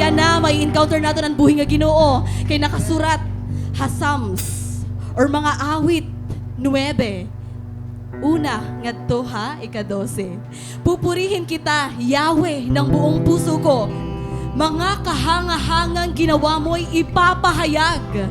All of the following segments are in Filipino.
Yan na, may encounter nato ng buhay nga Ginoo. Kay nakasurat, Psalms, or mga awit, 9. Una, ngadto ha, 12. Pupurihin kita, Yahweh, ng buong puso ko. Mga kahangahangang ginawa mo'y ipapahayag.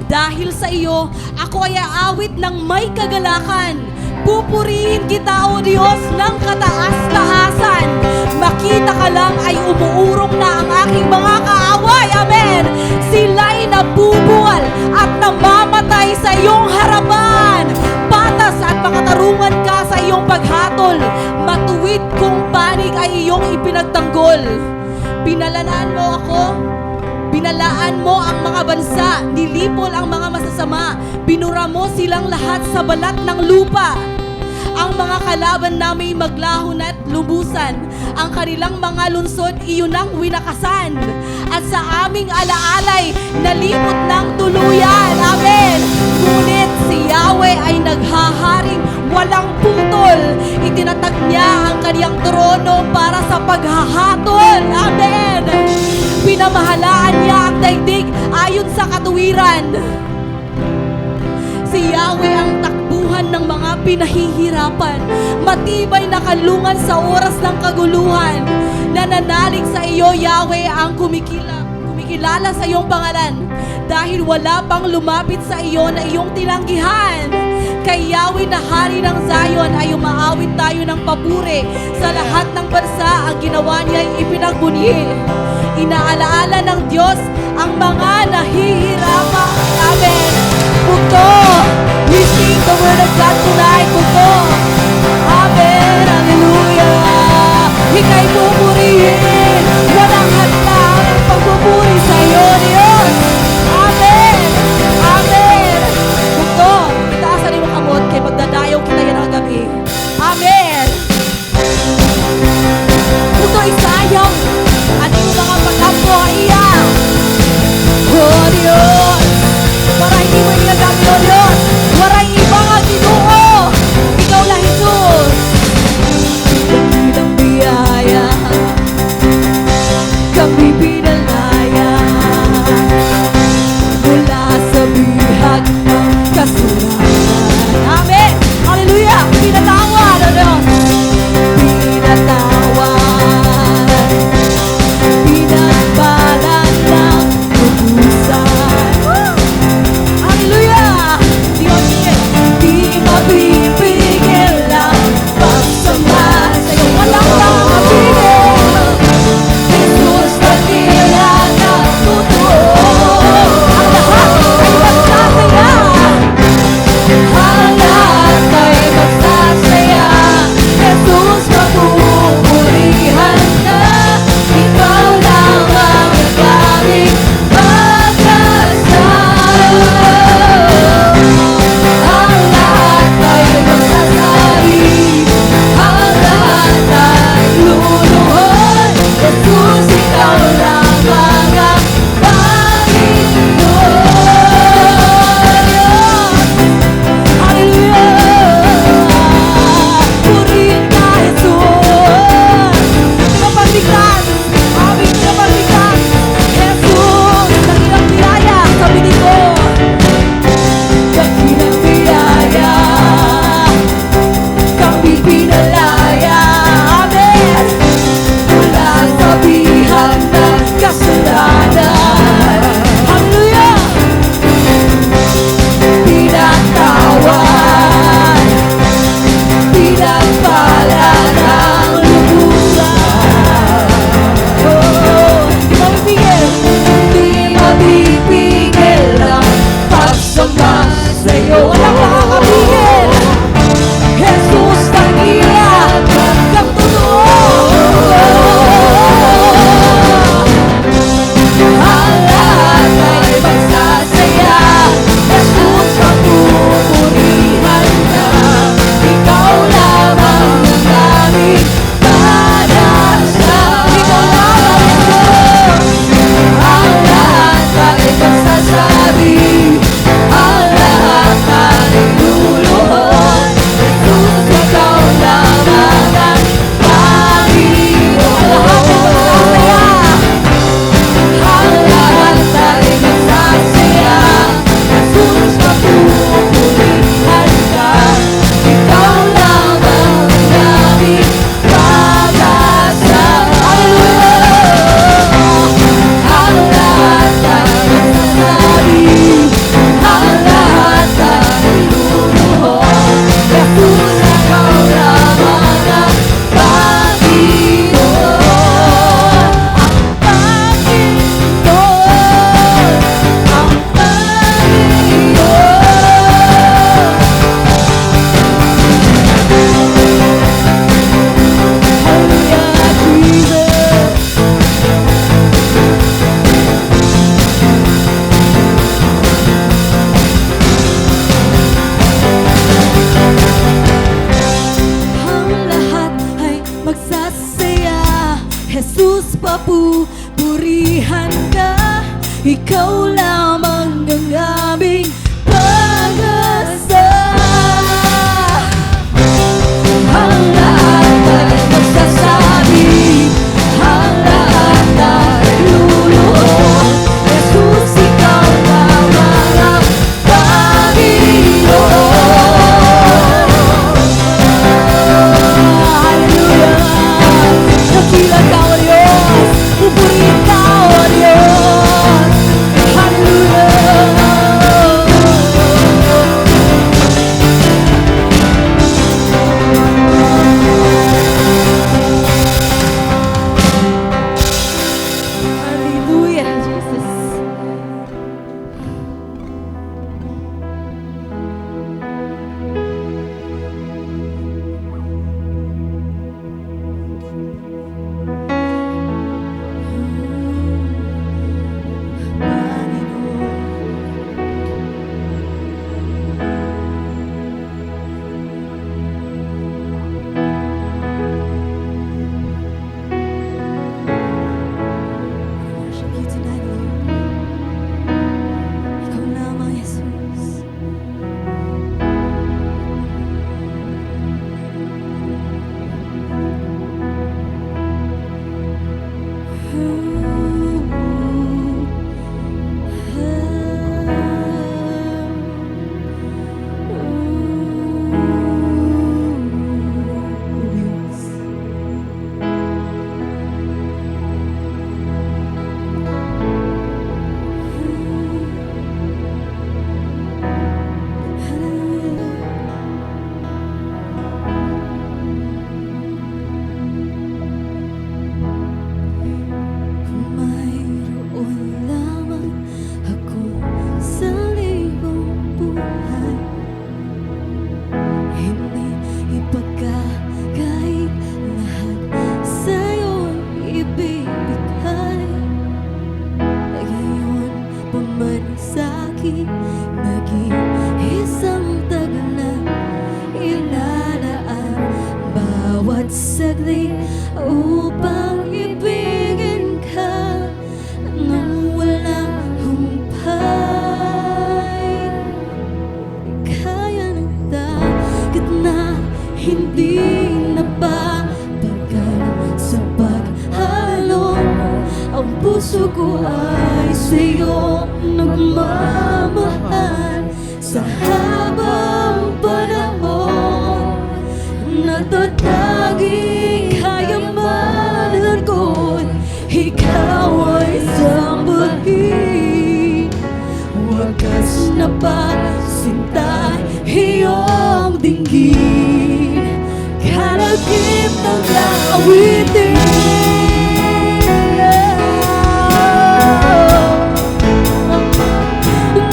Dahil sa iyo, ako ay aawit ng may kagalakan. Pupurihin kita, O Diyos, ng kataas-taasan. Makita ka lang ay umuurong na ang aking mga kaaway. Amen. Sila'y nabubuwal at namamatay sa iyong harapan. Patas at makatarungan ka sa iyong paghatol. Matuwid kong panig ay iyong ipinagtanggol. Pinalaan mo ako, binalaan mo ang mga bansa, nilipol ang mga masasama, binura mo silang lahat sa balat ng lupa. Ang mga kalaban namin maglaho na't lubusan, ang kanilang mga lunsod iyon ang winakasan. At sa aming alaalay, nalimot ng tuluyan. Amen. Ngunit si Yahweh ay naghaharing walang putol. Itinatag niya ang kaniyang trono para sa paghahatol. Amen. Pinamahalaan niya ang daigdig ayon sa katuwiran. Si Yahweh ang takbuhan ng mga pinahihirapan, matibay na kalungan sa oras ng kaguluhan. Nananalig sa iyo, Yahweh, ang kumikilala sa iyong pangalan, dahil wala pang lumapit sa iyo na iyong tinanggihan. Kay Yahweh na hari ng Zion ay umaawit tayo ng papuri. Sa lahat ng bansa ang ginawa niya ay ipinagbunyi. Inaalaala ng Diyos ang mga nahihirapan. Amen. Punto. We sing the word of God tonight. Punto. Amen. Hallelujah. Ika'y pupurihin. Walang handa ang pagpupuri sa iyo, Diyos. Amen. Amen. Punto. Itaasan niyo kamot kay magdadayaw kita yan ang gabi. Amen. Punto isayaw. Ano yung mga pagkampo iya? Oh Diyos. Para hindi mo inagamit, O Diyos. Waray iba nga Ginoo. Ikaw lang, Jesus. Dakilang biyaya pupurihan ka. Ikaw lamang ang aming pag-asa. Ang lahat ay magsasabi, ang lahat ay luluhod. Jesus, ikaw lamang ang Panginoon. Hallelujah! Dakila ka, O Diyos, pupurihin ka, O Diyos. Hallelujah! Hallelujah, Jesus. Worship you tonight, Lord. Ikaw lamang, Jesus. Mayroon lamang ako sa libong buhay, hindi ipagkakait lahat sa'yo ibibigay. Ngayon pa man sa'kin naging isang taglay, ilalaan bawat saglit upang ibigin ka nang walang humpay. Kaya ng dagat na hindi napapagal sa pag-alon mo. Ang puso ko ay sa'yo nagmamahal sa habang panahon. Natataging kayamanan ko'y ikaw ay sambahin. Wagas na pagsintay iyong dinggin, kalagip ng awitin.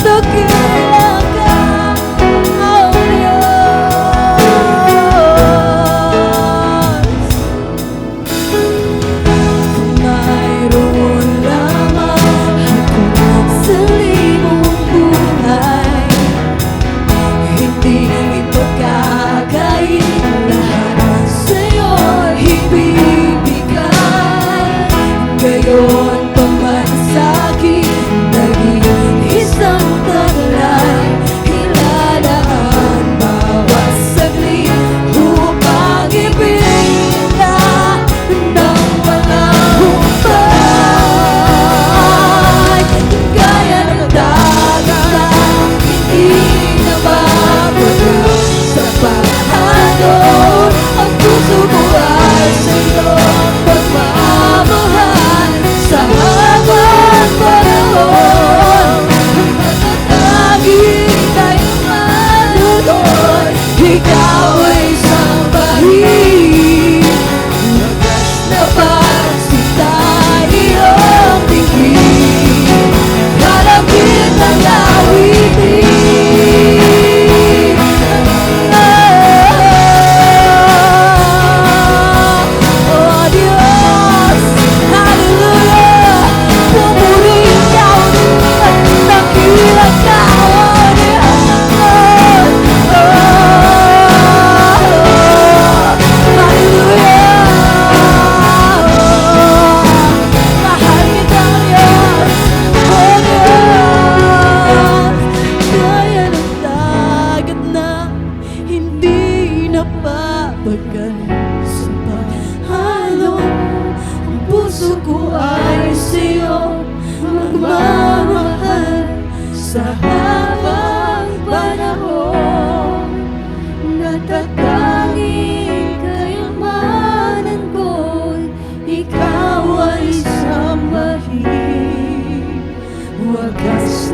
Dakila ka, O Diyos. Mayroon lamang ako sa libong buhay, hindi ipagkakait lahat sa'yo ibibigay. Ngayon pa man sa'kin naging isang taglay, ilalaan bawat saglit upang ibigin ka nang walang humpay. Gaya ng dagat na hindi nababago sa pag-alon, ang puso ko ay sa'yo pagmamahal sa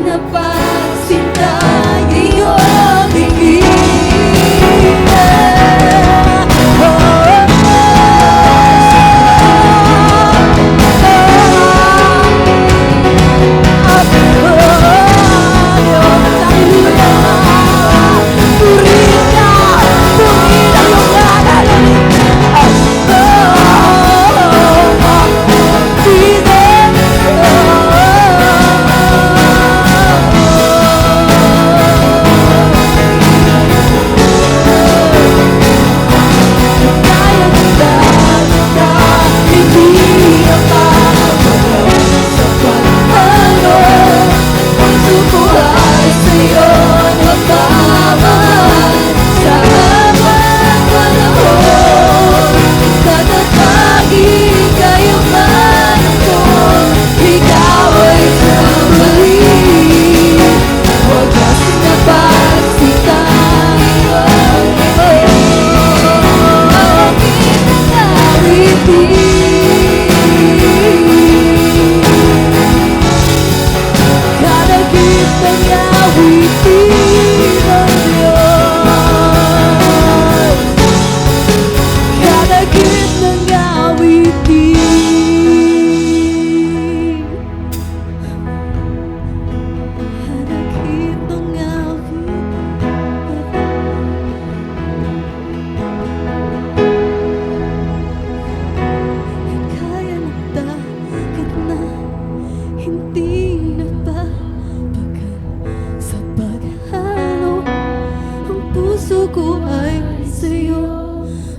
na pagsinta iyong bigyan.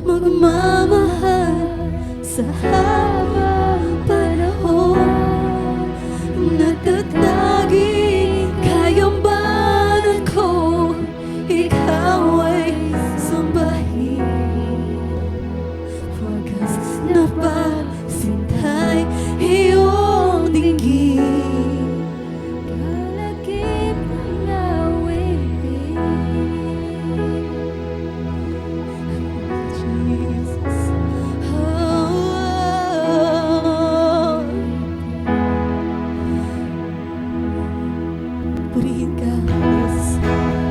Magmamahal sa habang panahon, natataging kayamanan ko, ikaw ay sambahin. Wagas na pagsintay iyong dinggin, kalagip ng awit. Purihin ka, Diyos.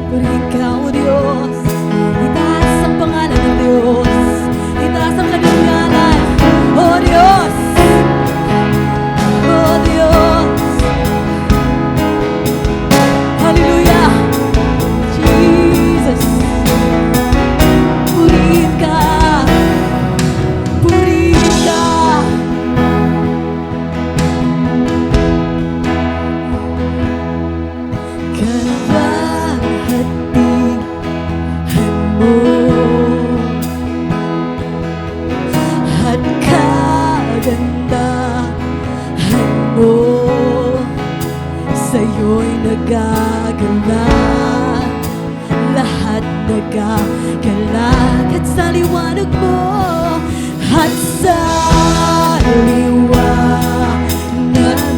Purihin ka, O Diyos. Itaas ang pangalan ng Diyos. Itaas ang kanyang ngalan, O Diyos. O Diyos. Hallelujah. Jesus. Purihin ka. Purihin ka. At kagandahan mo, sa'yo'y nagagalak, lahat nagagalak, at sa liwanag mo, at sa liwanag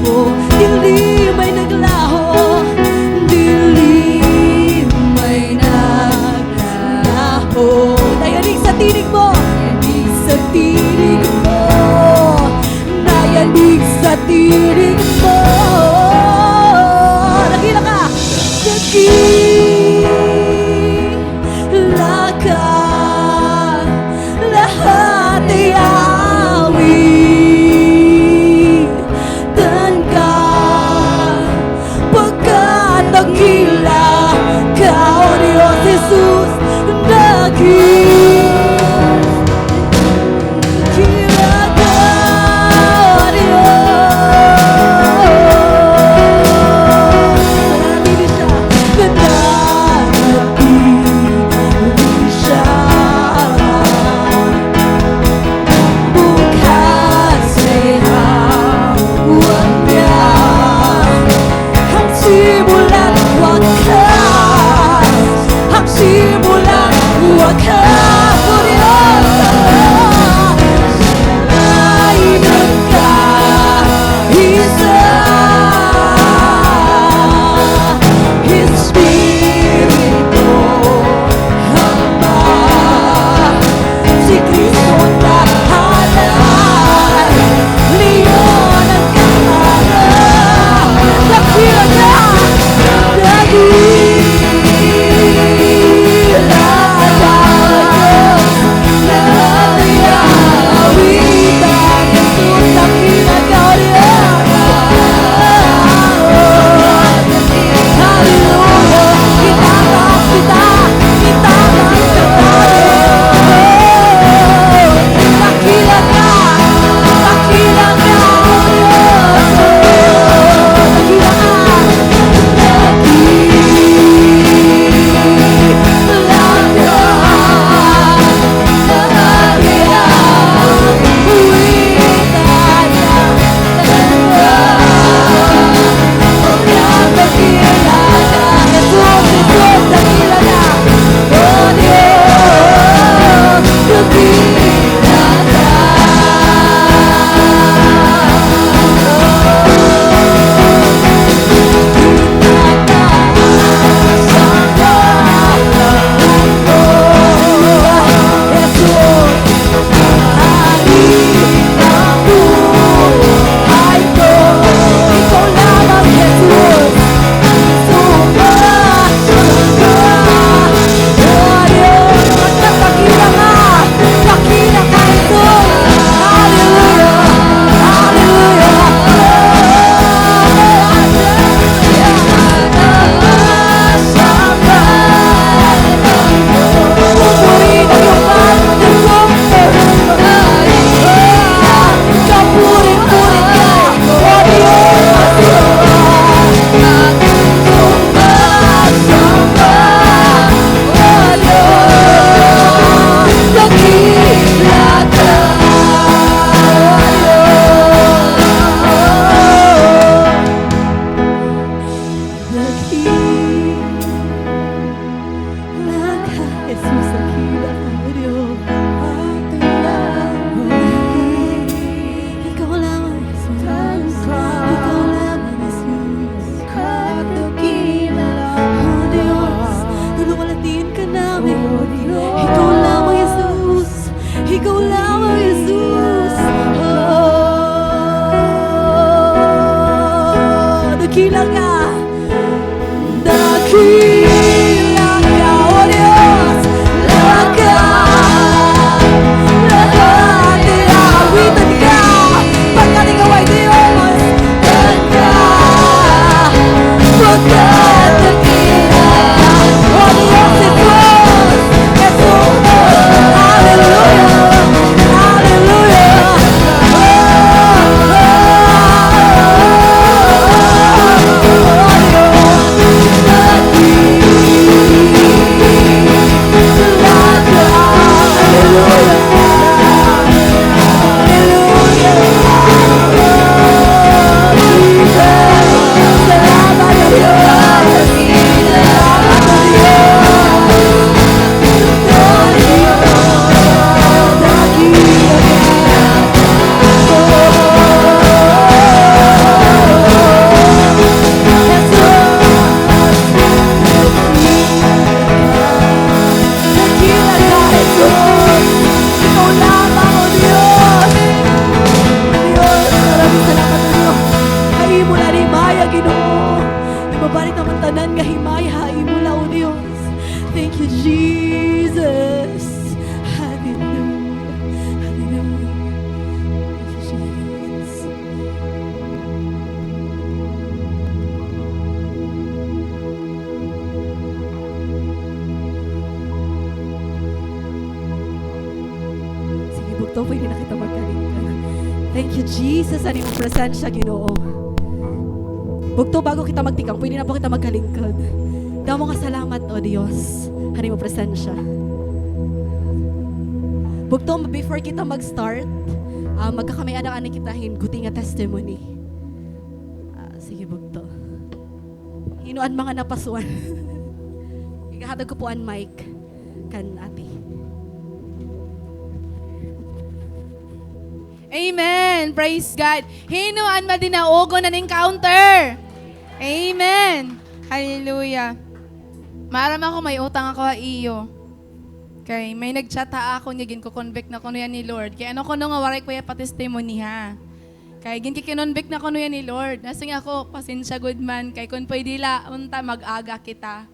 mo, dilim ay naglaho, dilim ay naglaho. Nayanig sa tinig mo, sa tinig mo, nayanig sa tinig mo. Nagila ka, nagila ka, lahat ay awitan ka, pagkat nagila ka, O Diyos Jesus, nagila. Kila ka, O Diyos. dakila ka. Dakila ka, O Diyos. Lahat inaawitan ka. Pagkat ikaw ay Diyos. Pagkat dakila ka. O Diyos, Jesus. Jesus. Hallelujah. Hallelujah. Thank you, Jesus. Hallelujah. Hallelujah. Thank you, Jesus. Sige, bugto, pwede na kita magkaringkan. Thank you, Jesus. Ano yung presensya, Ginoo? Bugto, bago kita magtikang, pwede na po kita magkalingkod. Damo nga salamat, O Diyos. Hani mo presensya. Bugto, before kita mag-start, magkakamay-adaan kita hinguti nga testimony. Sige, bugto. Hinuan mga napasuan. Ikahatag ko po ang mic kan ate. Amen. Praise God. Hinuan madinaogo na encounter. Amen. Hallelujah. Maram ako, may utang ako ha iyo. Okay, may nagchat ha ako niya, gin-convict na ko yan ni Lord. Kaya ano ko nga waray ko ya pa-testimony ha. Kaya gin-convict na ko yan ni Lord. Nasing ako, pasensya good man. Kaya kung pwede la, unta mag-aga kita.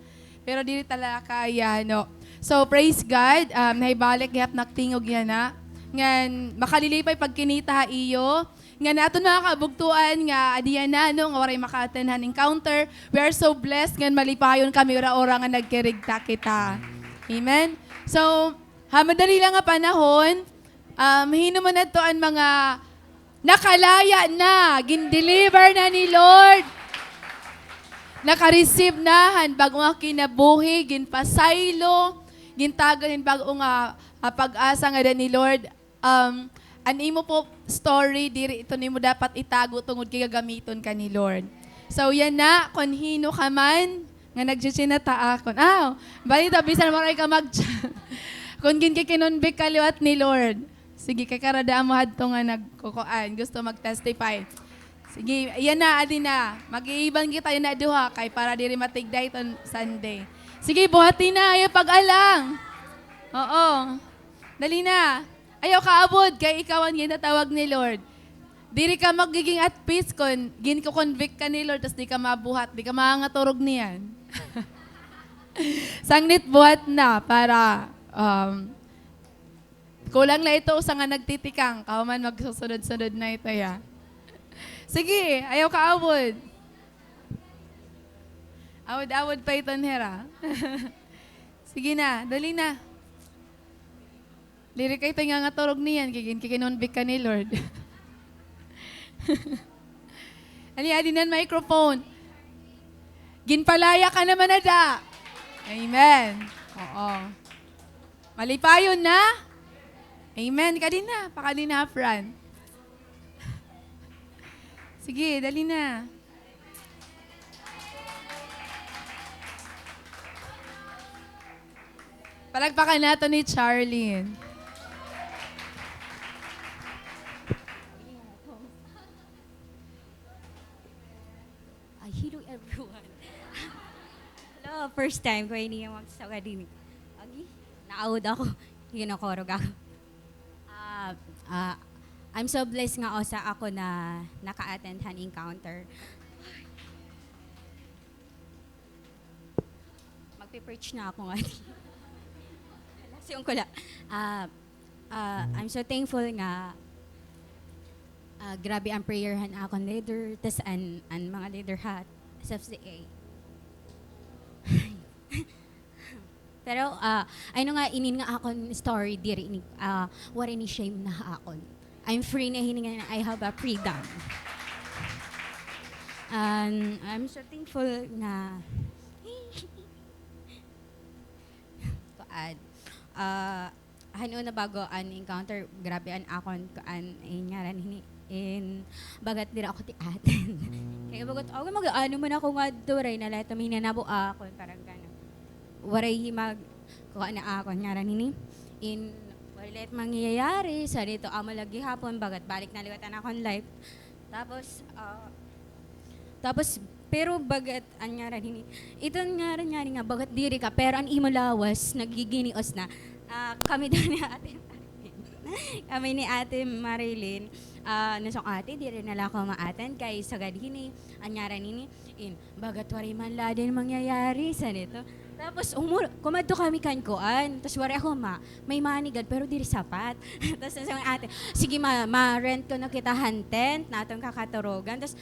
Pero dili talaga kaya, no. So, praise God. Naibalik, gihap naktingog yan ha. Ngan, makalilipay pagkinita ha iyo. Nga nato na kabugtuan nga adiyan na no nga waray maka-attendhan encounter. We are so blessed ngan malipayon kami ora-ora nga nagkirigta kita. Amen. So, madali lang nga panahon, hinuman na to ang mga nakalaya na, gin-deliver na ni Lord. Naka-receive na han bago nga kinabuhi, ginpasaylo, gintagan bago nga pag-asa nga ni Lord. An imo po story, diri ito nimo dapat itago tungod kay gagamiton ka ni Lord. So yan na, kung hino ka man, nga nagsisinata akon. Balita, bisan mo rin ka kung gin kay kinunbik kaliwat ni Lord. Sige, kay karadaan mo hadto nga nagkukuan, gusto mag-testify. Sige, yan na, adi na. Mag-iiban kita yun na duha, kay para diri matigday ton Sunday. Sige, buhati na, ayaw pag-alang. Oo. Dali na. Ayaw kaabod, kay ikaw ang ginatawag ni Lord. Diri ka magiging at peace kung gin-convict ka ni Lord, tas di ka mabuhat, di ka maangaturog niyan. Sangnit buhat na para kulang na ito sa nga nagtitikang, kauman magsusunod-sunod na ito ya. Sige, ayaw kaabod. Awad-awad pa ito nera. Sige na, dali na. Lirik ay nga nga turog niyan, kikinunbik ka ni Lord. Ani, adinan microphone. Ginpalaya ka naman na da. Amen. Oo. Malipayon na. Amen. Kadina, pakadina, Fran. Sige, dali na. Palagpakan nato ni Charlene. Hello everyone. Hello, first time ko ini magsawa din. Agi, naawd ako. Ginakorog ako. I'm so blessed nga sa ako na naka-attend han encounter. magpe-preach na ako nga. Lasyon ko lang. I'm so thankful nga grabe ang prayerhan akong leader, tas ang mga leader hat, SFCA. Pero, ano nga, inin nga akong story diri, what any shame na akon. I'm free na hininga na I have a freedom. And I'm so thankful na ano na bago an encounter, grabe an akon kaan ngaran hini in bagat dira ako ti aten. Kaya bagot ako mag-ano man ako nga duray na lahat minanabo akon parang gano'n. Waray himag ko na akon ngaran hini in walit mangyayari sa dito amo lagi hapon bagat balik na liwatan akon life. Tapos pero bagat an ngaran hini ito ngaran nga bagat diri ka pero an imo lawas nagiginios na kami doon ni ate kami ni ate Marilyn nasong ate di rin nala ko maaten kay sagad hini anyaran nini in bagat wari man ladin mangyayari sa nito. Tapos kumadto kami kankuan. Tapos wari ako may manigad pero diri sapat. Tapos sa ate, sige ma-rent ko na kita tent na atong kakaturogan. Tapos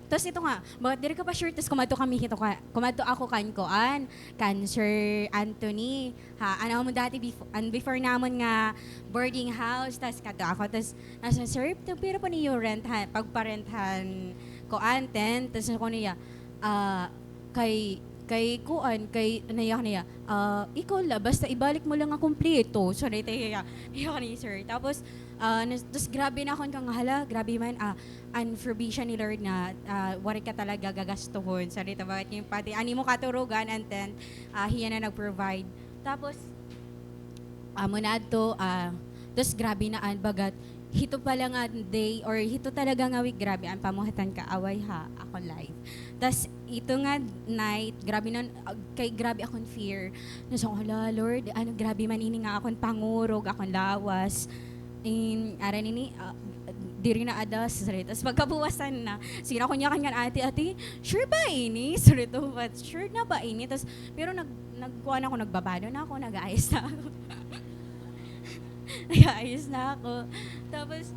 tapos ito nga, bakit diri ka pa sure? Tapos kumadto ako kankuan. Sir Anthony. Ano mo dati before namon nga boarding house. Tapos kato ako. Tapos nasa sir, pero pa niyo renthan, pagparenthan ko tent. Tapos ako niya, kay naiyak niya, ikaw la, basta ibalik mo lang ang kumpleto. Sorry, iyak ni sir. Tapos grabe na akong kang hala, grabe man, unforbidden ni Lord na wari ka talaga gagastuhon. Sorry, bakit yung pati, ani mo katurugan, and then, hiya na nag-provide. Tapos, muna to, tapos grabe na bagat, hito pala nga day, or hito talaga nga week, grabe, ang pamuhatan ka, away ha, ako live. Tas ito nga night, grabe na, grabe akong fear. Nasa hala, Lord, grabe man ini nga akong pangurog, akong lawas. Aran ini, diri na adas, sorry. Tas pagkabuwasan na, sige ako niya kanyan, ate, sure ba ini? Sorry to, but sure na ba ini? Tas, pero nagkuhan ako, nagbabado na ako, nag-aayos na ako. Nag-aayos na ako. Tapos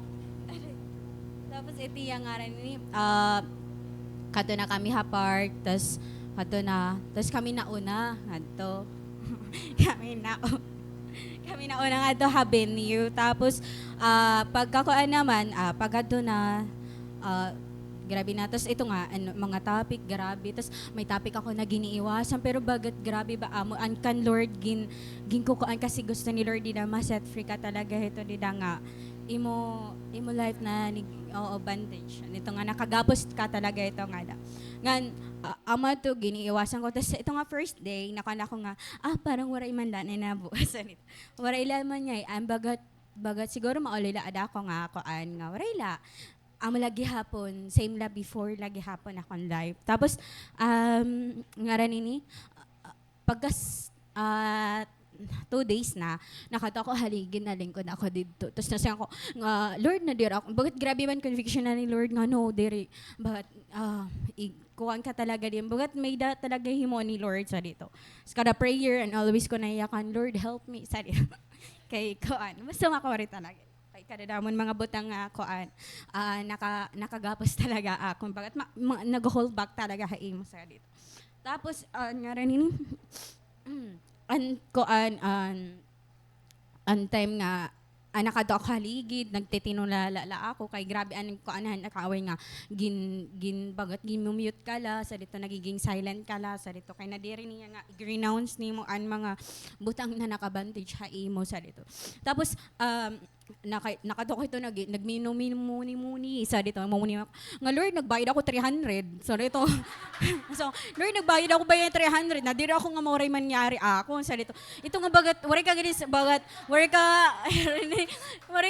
ito yung aran ini, kato na kami park, tas kami nauna ngadto. kami nauna ngadto venue. Tapos pagkakuan naman pagkadto na grabe na. Tapos ito nga mga topic grabe. Tapos may topic ako na giniiwasan pero bagat grabe ba amo an kan Lord ginkukuan kasi gusto ni Lord di na ma-set free ka talaga ito di nga imo life na bandage. Ito nga nakagapos ka talaga ito nga. Ngan ama to giniiwasan ko. Tapos ito nga first day nakana ko nga parang waray man la na buwasan ito. Waray la man nga ang bagat siguro maulila ada ko nga koan nga waray la. Amo lagi hapon same la before lagi hapon akong live. Tapos ngaran ini pagkas 2 days na, nakato ako haligin na lingkod ako dito. Tapos nasa ako, Lord na dira ako. Bakit grabe man conviction na ni Lord nga, no, diri. Bakit, kuhaan ka talaga din. Bakit may talaga himo ni Lord sa dito. Sa kada prayer and always ko naiyakan, Lord, help me. Sa dito. Kay kuhaan. Basta makawari talaga. Kay kadadamon mga butang kuhaan. Nakagapos talaga ako. Bakit nag-hold back talaga haim mo sa dito. Tapos, nga rin ini, time nga nakato ako haligid nagtitinulala ako kay grabe ko nakaaway nga bagat mute ka la sa dito nagiging silent ka la sa dito kay nadiri niya nga i-renounce nimo an mga butang na nakabantage ha imo sa dito. Tapos nakato ko ito nagmini-muni sa dito mamuni nga Lord nagbayad ako 300 so dito so Lord nagbayad ako bayad 300 na diri ako nga moray mangyari ako sa dito ito nga bagat wari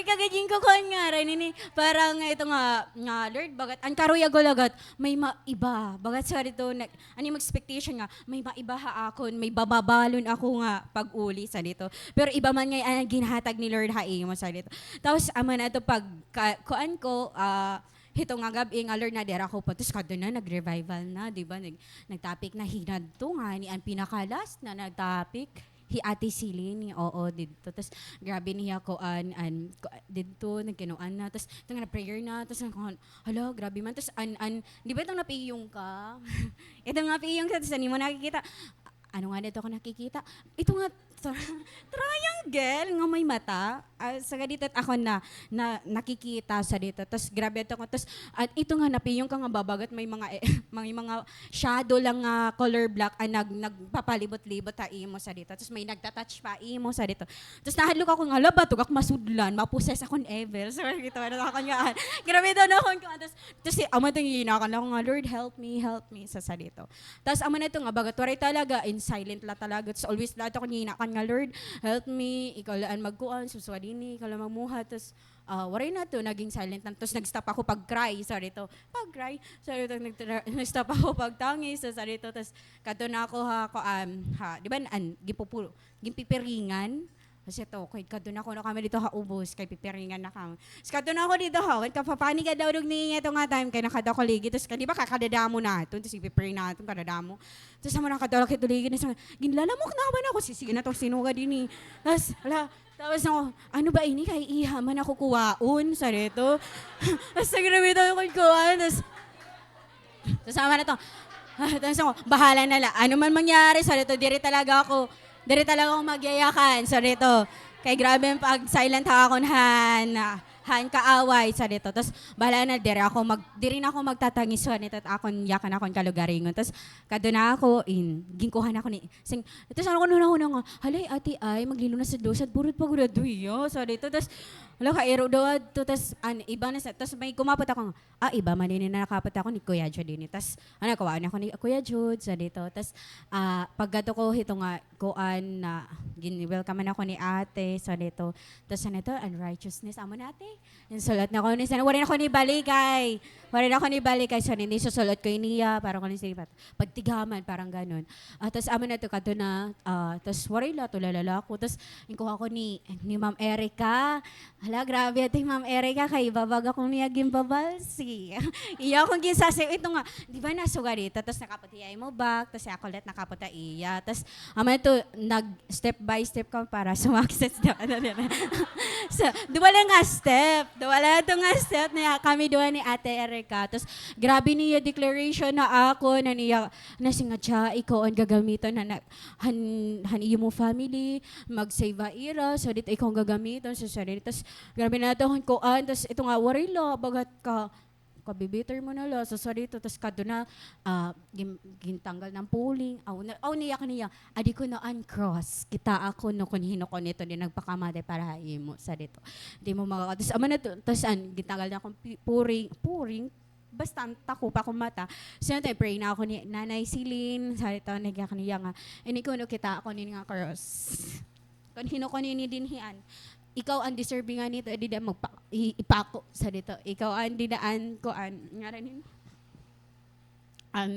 ka gajing ko kon nga rin ini parang ito nga Lord bagat ang karuya gulagat may maiba bagat sa dito ani expectation nga may maiba ha akon may bababalon ako nga pag-uli sa dito pero iba man nga ginhatag ni Lord ha mo sa dito. Tapos ama na ito pag kuan ko hito nga gabi nga Lord na dera ko pa. Tapos kado na, nag-revival na, di ba? Nag-topic na hinad to nga, ni ang pinakalas na nag-topic. Hi Ate Silene, oo, dito. Tapos, grabe niya ko, dito, nagkinuan na. Tapos, ito nga, prayer na. Tapos, hala, grabe man. Tapos, di ba itong napiyong ka? Ito nga napiyong ka. Tapos, hindi mo nakikita. Ano nga dito ako nakikita? Ito nga, triangle nga may mata. Sa dito ako na nakikita sa dito. Tapos grabe ito ko. Tapos at ito nga napiyong ka nga babagat may mga may mga shadow lang nga color black nagpapalibot-libot ta imo sa dito. Tapos may nagtatouch pa imo sa dito. Tapos nahadlok ako nga laba tugak masudlan, maposes akong evil. So gito ano ako nga. Grabe daw na ako. Tapos amo tong ginakan ako nga Lord help me sa dito. Tapos amo na ito nga bagat waray talaga in silent la talaga. Tapos always lahat ako ginakan nga Lord help me ikaw laan magkuan suswadini ikaw lang magmuhat. Tapos waray na to naging silent na. Tapos nag-stop ako pag-cry sa dito. Nag-stop ako pag-tangis sa dito. Tapos kato na ako di ba gimpipiringan. Kasi to, kahit ka doon ako na kami dito haubos, kay pipiringan na kami. Tapos ka doon ako dito ha, kapapani ka daw ni ito nga time, kaya nakada ko ligi. Tapos di ba kakadadamo na ito, tapos ipipiring na ito, kadadamo. Tapos naman nakadala kito ligi, ginlalamok na ako, sige na to, sinuga din eh. Tapos ako, ano ba ini, kay iha man ako kuwaon sa rito. Tapos nagrabi tayo kong kuwaon, tapos sama na to. Tapos ako, bahala na lang, ano man mangyari sa rito, diri talaga ako magyayakan sa dito. Kay grabe pag silent ako han kaaway sa dito. Tapos bahala na diri na ako magtatangis sa nito at akon yakan akon kalugaringon. Tapos kado na ako ginkuhan ako ni sing. Tapos ako nuna nga, halay ati ay maglilo na sa dosad burot pa gud duyo sa dito. Tapos wala ka ero daw to tas iba na sa tas may kumapot ako iba man din na nakapot ako ni Kuya Jude din. Tas kawaan ako ni Kuya Jude sa dito. Tas paggato ko hito nga kuan na welcome ako ni ate sa dito. Tas nito unrighteousness amo na ate. Sulat na ko ni sana wala na ako ni balikay. Wala na ako ni balikay so hindi susulot ko iniya para ko ni silipat. Pagtigaman parang ganun. Tas amo na to kadto na tas waray la to lalala ko. Tas inkuha ko ni Ma'am Erica. Hala, grabe ate Ma'am Erica, kay babag akong niya gimbabalsi. Iya akong ginsasi. Ito nga, di ba nasuga dito? Tapos nakapatiyay mo back, tapos ako ulit nakaputa iya. Tapos, ito, nag-step by step ka para sumakses. So, duwa lang nga step. Duwa lang ito nga step na kami duwa ni Ate Erica. Tapos, grabe niya declaration na ako, na niya, nasinga siya, ikaw ang gagamitan na han iyo mo family, mag-save ira, so dito ikaw ang gagamitan sa sarili. Tapos, grabe na ito, kuan, tapos ito nga, warila, bagat ka, kabibiter mo na la, sa sarito, tapos kado na, gintanggal ng puling, niya kaniya, adi ko na uncross, kita ako no kung hino ko nito, di nagpakamate para mo sa dito. Di mo tapos ama na to, tapos gintanggal na akong puring, basta tako pa akong mata. So, pray na ako ni Nanay Silene, sa dito, nagya kaniya nga, ko no kita ako ni nga cross. Kung hino ko ni dinhian, ikaw ang deserving nga nito, di na ipako sa dito. Ikaw ang dinaan ko, nga rin ang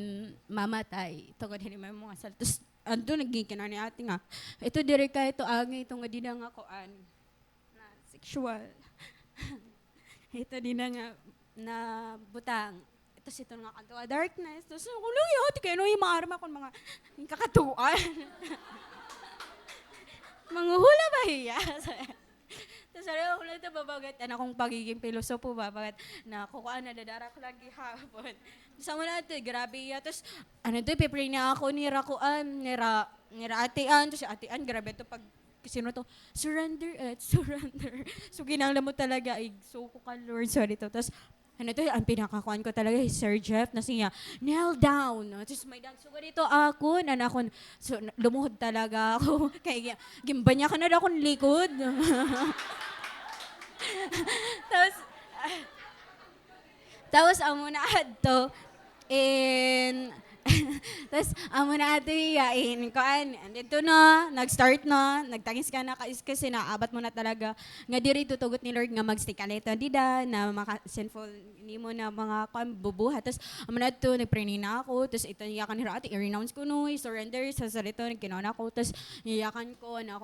mamatay. Ito ko din may mga saltos. Ando, naging ni ate nga. Ito, dire ka, ito ito nga din nga ko, na sexual. Ito din nga, na butang. Tapos ito nga kanto, darkness. Tapos, kulong yun, kaya no, yung mga arma kung mga kakatuan. Manguhula ba hiya? Tapos ako lang ito babagat, kung pagiging pilosopo ba, bagat na kukuha na dadarak lagi hapon. Tapos ako na ito, grabe iya. Tapos pipray na ako ni Rakuan, nira Atean, tapos Atean, grabe ito pag sino to, surrender. So ginangla mo talaga, so ko ka Lord, sorry to. Tapos ang pinakakuan ko talaga is Sir Jeff na siya, kneel down. Tapos may danso ko dito ako, so lumuhod talaga ako. Kaya gimbanya ka na daw akong likod. tapos amo na adto, Tapos, amo na ato iyain. Kuan, dito na, nag-start na, nagtangis ka na, kasi naabat mo na talaga. Nga diri tutugot ni Lord nga mag-stick ka na ito, dida, na sinful, ni mo na mga kuan, bubuhat. Tapos, amo na ito, nagprini na ako. Tapos, ito niyakan ni Rati, i-renounce ko no, i-surrender sa salito, nagkinaon ako. Tapos, niyakan ko, na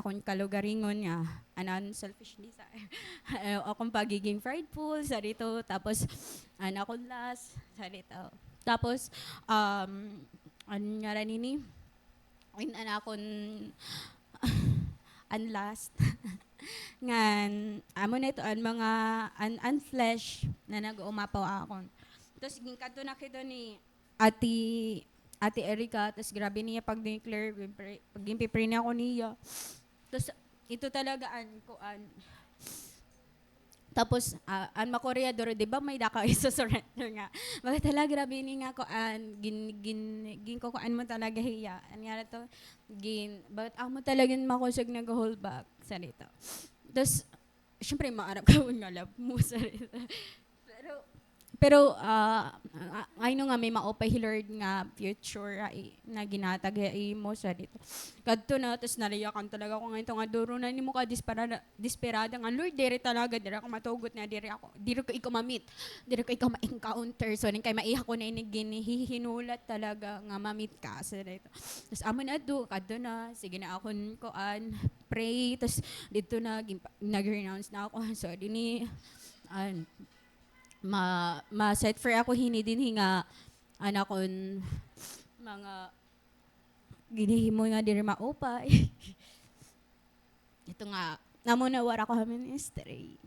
akong kalugaringon nga, anan, selfishly sa, akong pagiging prideful, sa dito. Tapos, akong last, sa dito. Tapos, ano nga rin ini? Akong, last. Ngan, amo na ito, ang mga unflesh na nag-umapaw akon. Tapos, gingkato na kito ni Ate Erika, tapos grabe niya pag-declare, pag-impipray na ako niya. Tapos, ito talaga, tapos, an makorea doro, di ba may daka isa surrender nga. Bakit talaga grabe ni nga ko gin ko mo talaga hiya. An nga to, bakit amo talaga makusog nag-hold back sa dito. Tapos, syempre maarap ka nga love mo sa dito. Pero I know nga may maopay Lord nga future na ginatag mo sa dito. Kadto na, tapos nalayakan talaga ako ngayon nga duro na ni mo ka desperada nga Lord, dire talaga, dire ako matugot na, dire ko ikaw ma-meet, dire ko ikaw ma-encounter. So, kay maiha ko na hihinulat talaga nga ma-meet ka sa dito. Tapos amo na do, kadto na, sige na akon pray, tapos dito na, nag-renounce na ako. So, dini, ma-set free ako hinidin nga anak kon mga ginihimo nga diri maupay. Ito nga namo nawara ko ministry.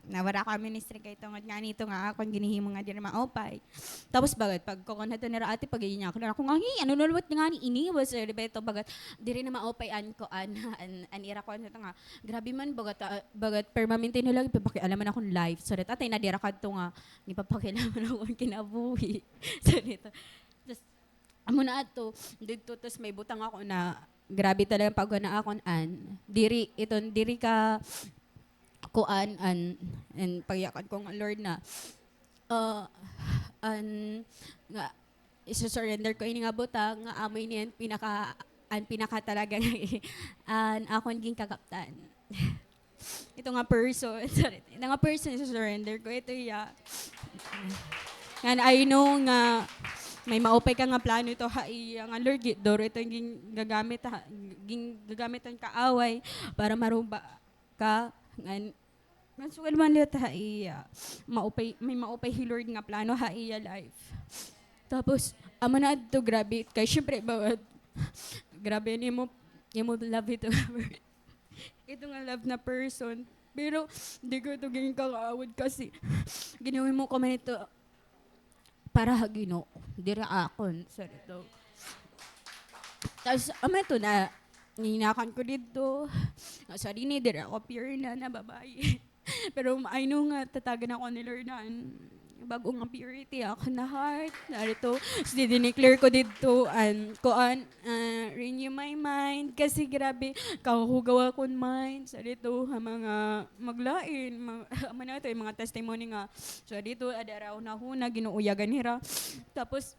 Nawara ko ministry kay tungod nga nito nga akon ginihimo nga diri maupay. Tapos bagat pag kokon nato ni Ate pag inya ko na ako nga ano nulwat nga ni ini was beto bagat diri na maupay ko an ira ko nito nga grabe man bagat permanente nila papakialaman akong life so that atay na dira kadto nga ni papakialaman akong kinabuhi so dito. Tapos amo na ato dito tas may butang ako na grabe talaga pag na akon diri ka kuan and pagyakan ko nga Lord na nga isu-surrender ko ini nga butang nga amoy niyan pinaka talaga akon ging kakaptan. Ito nga person, sorry. Ito nga person isu-surrender ko ito ya. And I know nga may maupay ka nga plano ito nga Lord doro ito ging gagamitan kaaway para maruba ka Nasugal man lihat may maupay Lord nga plano life. Tapos, amo na ito, grabe. Kaya syempre, grabe ni mo love ito. Ito nga love na person. Pero, di ko ito ganyan kakaawad kasi ginawin mo ko man ito para Ginoo. Dira akon. Sorry ito. Tapos, amo ito na, ninakan ko dito. Sorry ni, dira ako pure na babae. Pero I know nga, tatagan ako ni Lord na bago nga purity ako na heart. Narito, so dineclare ko dito, renew my mind. Kasi grabe, kahugaw akong mind. Sa dito, mga maglain. Mga testimony nga. So dito, adaraw na huna, ginuuyagan nila. Tapos,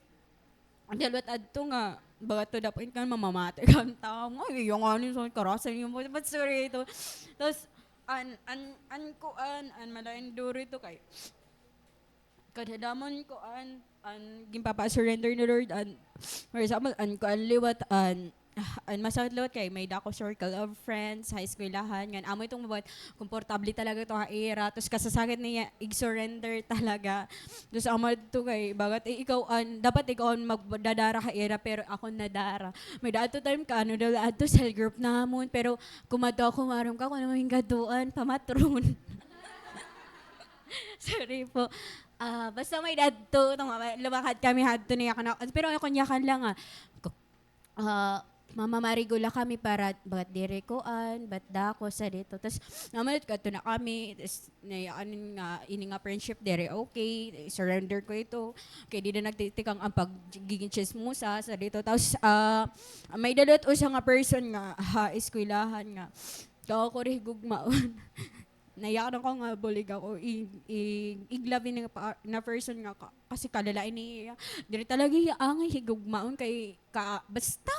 ang dalawat adto nga, baga to the point ka, mamamatay ka ang tao. Ay, yung ano, so, karasan yung mo. But sorry ito. Tapos, malaking duro ito kay kadamon ko gimpapa-surrender ni Lord for example liwat masawat liwat kay may dako circle of friends high school lahan ngan amo itong mabot komportable talaga to era tapos kasasakit niya i-surrender talaga tapos amo to kay bagat dapat ikaw magdadara ka era pero ako nadara may dato time ka dato cell group namon pero kumato ako maram ka kung naman gaduan pamatron. Sorry po. Basta may dadto, lumakad kami hadto niya kana. Pero ako niyakan lang mamamarigola kami para ba't dire koan, ba't dako sa dito. Tapos namanit ka na kami, tapos ini nga friendship dire, okay, surrender ko ito. Kaya di na nagtitikang ang pagiging chismosa sa dito. Tapos may dadot o siya nga person nga eskwelahan nga. Kao ko rin gugmaon. Nayak na ko nga bulig ako iglabin na person nga kasi kalalain niya diri talaga ang higugmaon kay ka basta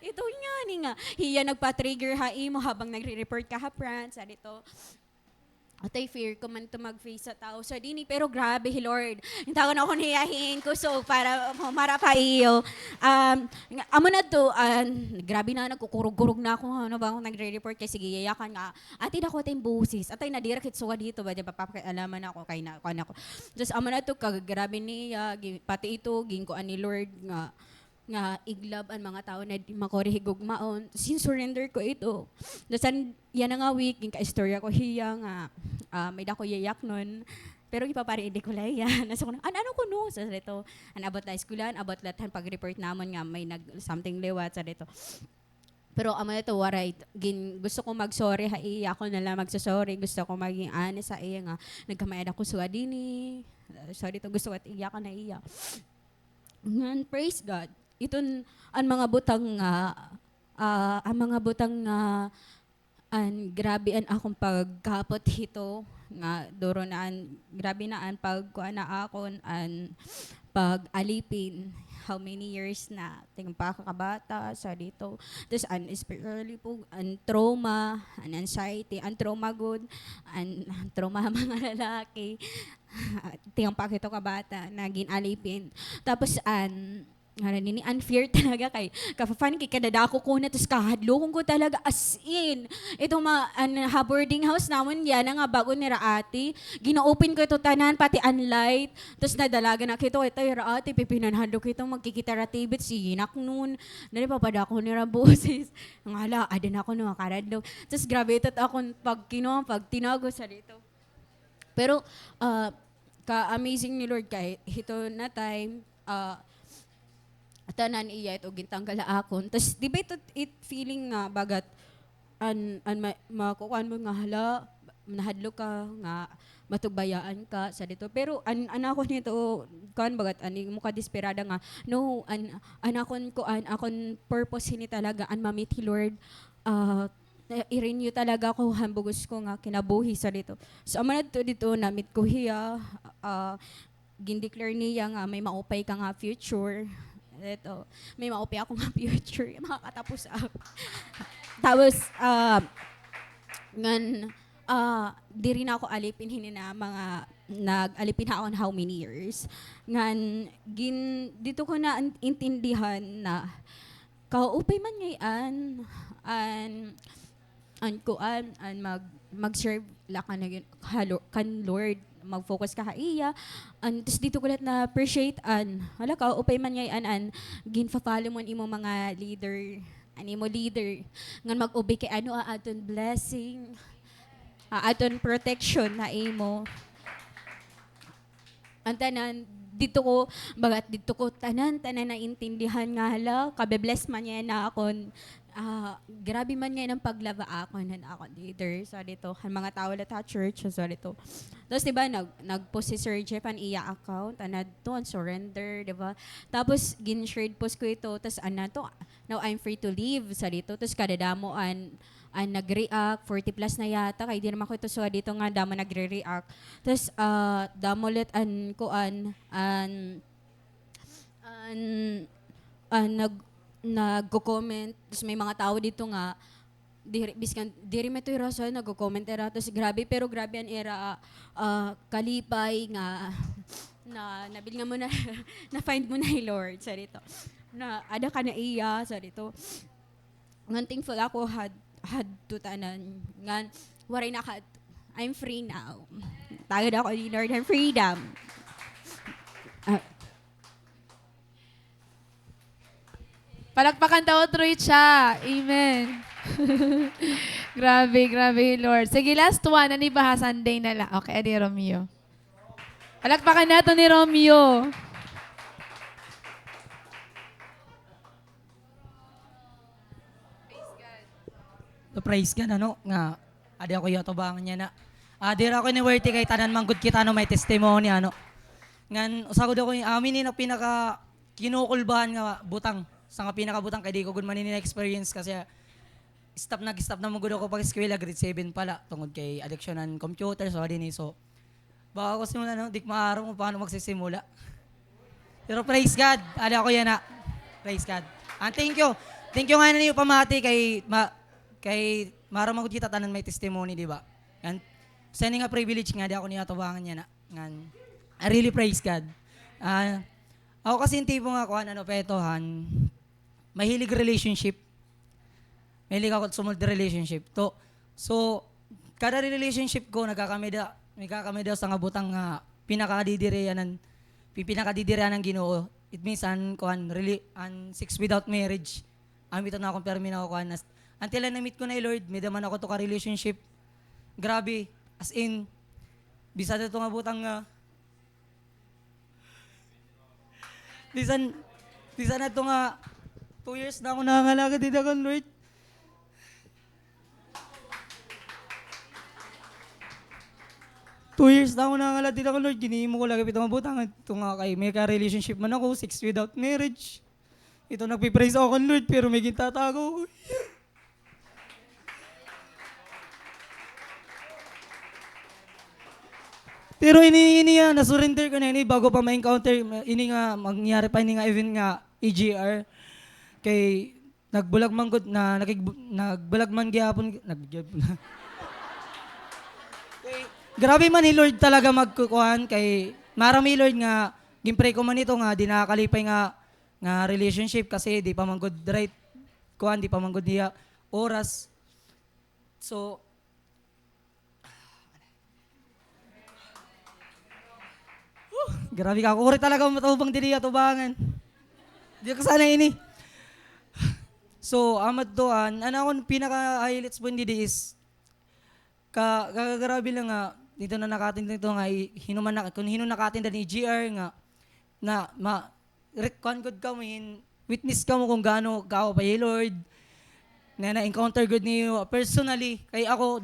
ito nga ni nga hiya nagpa-trigger ha imo habang nagre-report ka ha Franz dito. Atay fear ko man to mag-face sa tao sa dini pero grabe Lord. Hintaw na ako niyahin ko so para pa iyo. Amo na to grabe na nagkukurog-kurog na ako ano ba ako nagre-report kay sige yayakan nga. Ati na ko tayong busis. Atay na direct suwa dito ba di ba papakialaman ako kay na ako. Just amo na to kag grabe niya pati ito ginkuan ni Lord nga iglab ang mga tao na makori higugmaon sin-surrender ko ito dasan yan nga week yung ka-istorya ko hiya nga may dako yayak nun pero ipapari hindi ko laya nasa ko na ano ko no sa dito abot la eskulan abot latan pag-report namon nga may nag something liwat sa dito pero amo ito waray gusto ko mag-sorry ha iya ako na lang magsasorry gusto ko maging honest sa iya nga nagkamayad ako sa dini sorry to gusto at iya ka na iya and praise God iton ang mga butang grabe an akong pagkapot hito nga duro na grabe na an pagkuan na akon an pag-alipin how many years na ting pakakabata sa dito tas an especially po an trauma an anxiety an trauma good an trauma mga lalaki ting pakito kabata na ginalipin tapos nini unfair talaga kay kapafan kay kadadako ko na tapos kahadlokon ko talaga as in itong mga boarding house namon yan nga bago ni Raati gina-open ko ito tanan pati unlight tapos nadalaga na kito ito Raati pipinanhadlo kito magkikita ratibit si Hinak nun dali papadako ni Raboses nga hala adan ako no karadlo tapos grabe ito akong pag tinago sa dito pero ka-amazing ni Lord kay hito na time tanan iya ito gintanggal akon. Tapos di ba it feeling nga bagat makukuan mo nga hala nahadlo ka nga matugbayaan ka sa dito. Pero anakon nito kan bagat ani mo ka desperada nga no anakon ko akon purpose ni talaga mamit hi Lord i-renew talaga ko hambugos ko nga kinabuhi sa dito. So amanad to dito namit ko hiya gindeclare niya nga may maupay ka nga future. Ito, may maupi ako nga future, makakatapos ako. Tapos, di rin ako alipin na mga, nag-alipin ako how many years. Ngan, dito ko na intindihan na, kaupay man ngayon, mag-serve la ka na kan Lord, mag-focus ka iya tapos dito ko lahat na appreciate wala ka upay man ngayon ginfa-follow mo imo mga leader imo leader ngan mag-ubi kay aton blessing aton protection na imo tanan dito ko tanan na intindihan nga hala kabe-bless man niya na akon grabe man ngayon ang paglava ako nan ako leader sa dito ang mga tao la church sa dito tapos diba nagpost si Sir Jeff an iya account to on surrender diba tapos gin-shared post ko ito tapos now I'm free to leave sa dito tapos kadadamo nag-react 40 plus na yata kay di naman ko ito sa dito nga damo nagre-react tapos damo let nagko-comment tapos may mga tao dito nga diri may to'y rason nagko-comment era tapos grabe an era kalipay nga na nabil nga mo na na find mo na Lord sa dito na ada ka na iya sa dito ngan thankful ako had to tanan ngan waray na ka I'm free now tagad ako ni Lord I'm freedom Palakpakan daw Troy siya. Amen. grabe, Lord. Sige, last one. Ano ba? Sunday na lang. Okay, adi Romeo. Palakpakan nato ni Romeo. Praise God, nga, adi ako yato bang niya na. Adi ako ni Werty kay tanan manggod kita, may testimony, Ngan, usagod ako yung amin na pinaka kinukulbahan nga butang. Sa nga pinakabutang kay di ko good man experience kasi nag-stop na magud ako pag eskwela grade 7 pala tungod kay addiction ng computer so din so baka ako simula no, di ko maaraw kung paano magsisimula. Pero praise God, ada ako yan na. Praise God. And thank you. Thank you nga na niyo pamati kay mara magud kita tanan may testimony, di ba? And sa nga privilege nga di ako niya tabangan niya na. Ngan I really praise God. Ako kasi yung tipo nga ko ano petohan, mahilig relationship. Mahilig ako sumuld relationship. So, kada relationship ko, nagkakameda sa nga butang nga pinakadidirean ng Ginoo. It means really sex without marriage. Amit na akong permi na ako until na meet ko na Lord, may daman ako to ka relationship. Grabe, as in bisada to nga butang nga bisan na to nga 2 years na ako nangangalaga dito kan Lord. Two years na ako nangangalaga dito kan Lord. Ginihimo ko lagi ito nga butang. Ito nga kay may ka-relationship man ako, sex without marriage. Ito nagpipraise ako kan Lord pero may gintatago ko. Pero ini na-surrender ko na ini bago pa ma-encounter, ini nga, mangyari pa ini nga even nga EGR. Kay nagbulag man gud na nagbulag man gyapon kay grabe man ni Lord talaga magkukuhan kay marami Lord nga gimpray ko man ito nga di nakakalipay nga relationship kasi di pa man gud right kuhan di pa man gud niya oras. So grabe ka uri talaga matubang dili atubangan. Di ko sana ini. So, amad doan, akong pinaka-highlights po hindi is, kagarabi lang nga, dito na nakatinda nito nga, kung nakatinda ni GR nga, kuhan good ka mo, witness ka mo kung gaano kao pa Lord, na-encounter good niyo personally, kay ako,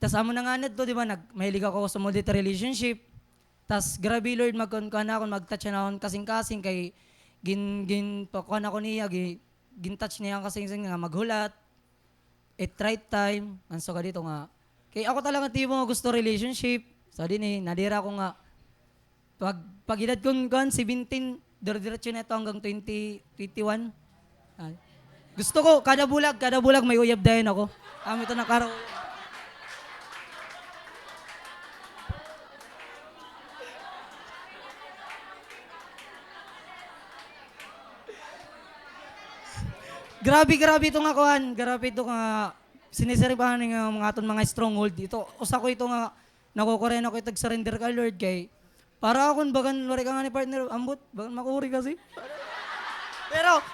tas amo na nga na to, di ba, mahilig ako sa multi relationship, tas grabe Lord, magkuhan ako, mag-touch na ako kasing-kasing, kay pakuan ako niya, gin-touch niya kasi nga maghulat, at right time, anso ka dito nga. Kaya ako talaga tipo nga gusto relationship. So din nadira ko nga, pag edad kong 17, diretso na ito hanggang 21. Gusto ko, kada bulag may uyab dahin ako. Ito na karo. Grabe ito nga kuhan. Grabe ito nga sinisiripahan ng mga aton mga stronghold. Ito, usa ko ito nga nakukurena ko itag surrender ka Lord kay para akong bagan wari ka nga ni partner ambot bagan makuri kasi.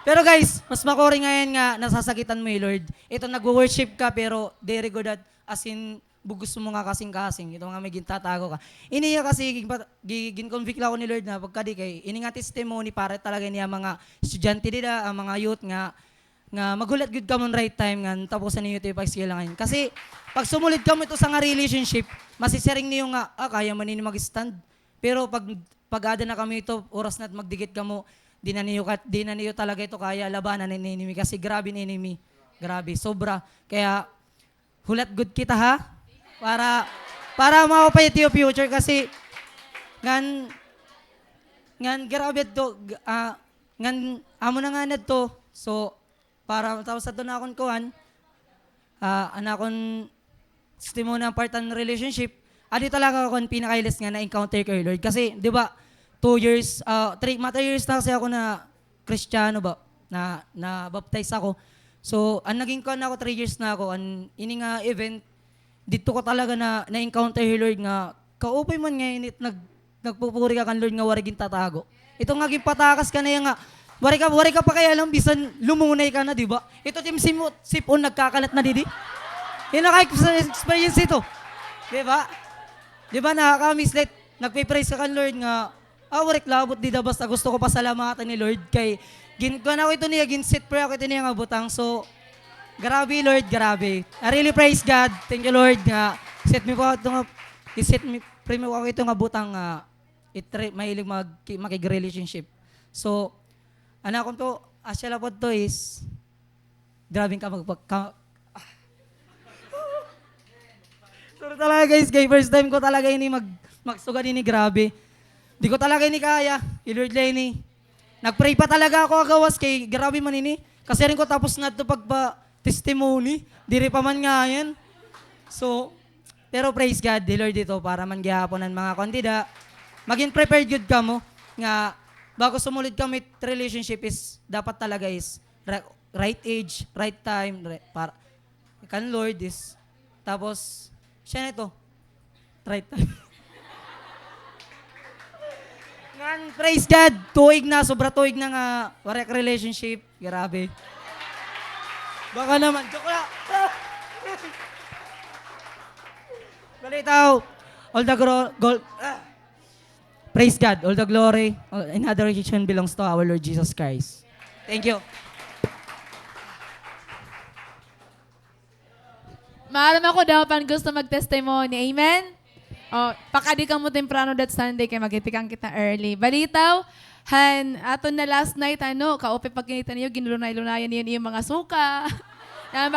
Pero guys, mas makuri ngayon nga nasasakitan mo Lord. Ito nagwo-worship ka pero very good at as in bugos mo nga kasing-kasing. Ito nga may gintatago ka. Ini kasi gin-convict lang ako ni Lord na pagkadi kay ini nga testimony para talaga niya mga estudyante dida, ang mga youth nga magulat gud ka mo right time nga tapusan niyo ito pagsilangan. Kasi pag sumulid ka mo ito sa nga relationship, masisering niyo nga kaya man ni mag-stand. Pero pag ada na kami ito oras na magdikit ka mo, di na niyo talaga ito kaya labanan ni enemy kasi grabe ni enemy. Grabe, sobra. Kaya hulat good kita ha para mapapayat yung future kasi ngan grabe to ngan amo na nga to. So para tapos sa doon akong kuhan, anakon testimony ng part ng relationship, adi talaga akong pinakailis nga na-encounter ko Lord. Kasi, di ba, 2 years, 3 years na kasi ako na Kristiyano ba, na baptize ako. So, naging kuhan ako, 3 years na ako, ini nga event, dito ko talaga na-encounter Lord nga, kaupay man ngayon, nagpupuri ka kan Lord nga warigin tatago. Ito nga gipatakas ka na yung nga, wari ka pa kaya lang, bisan lumunay ka na, di ba? Ito team sipon, nagkakalat na didi. Yung naka-experience ito. Di ba? Di ba, nakaka-mislet, nagpipraise ka kan Lord nga, warik labot di da, basta gusto ko pasalamatan ni Lord kay, gin-kuhan ako ito niya, gin-sit prayer ako ito niya nga butang. So, grabe Lord, grabe. I really praise God. Thank you Lord nga, pray mo ako ito nga butang nga, mahilig makig-relationship. So, anak ko to, asya lapod to is, Grabe ka Sorry talaga guys, first time ko talaga ini magsuga ini, grabe. Di ko talaga ini kaya, Lord Lenny. Nagpray pa talaga ako agawas kay grabe man ini. Kasi rin ko tapos nga ito pagpa-testimony, diri pa man nga yan. So, pero praise God, the Lord dito para man gihapon ng mga kandida. Maging prepared good ka mo, nga bago sumulid ka with relationship is dapat talaga is right age, right time, para kan Lord is, tapos, siya na ito, right time. Ngan, praise God, tuig na, sobra tuig na nga, warek relationship, grabe. Baka naman, joke lang. Balitaw, all the praise God, all the glory, and adoration belongs to our Lord Jesus Christ. Thank you. Maalam ako daw pan gusto mag-testimony. Amen? Oh, pakadi ka mo temprano that Sunday kay magitikang kita early. Balitaw, aton na last night, kaupe pag kinita niyo, ginulunay-lunayan niyo yung mga suka. Na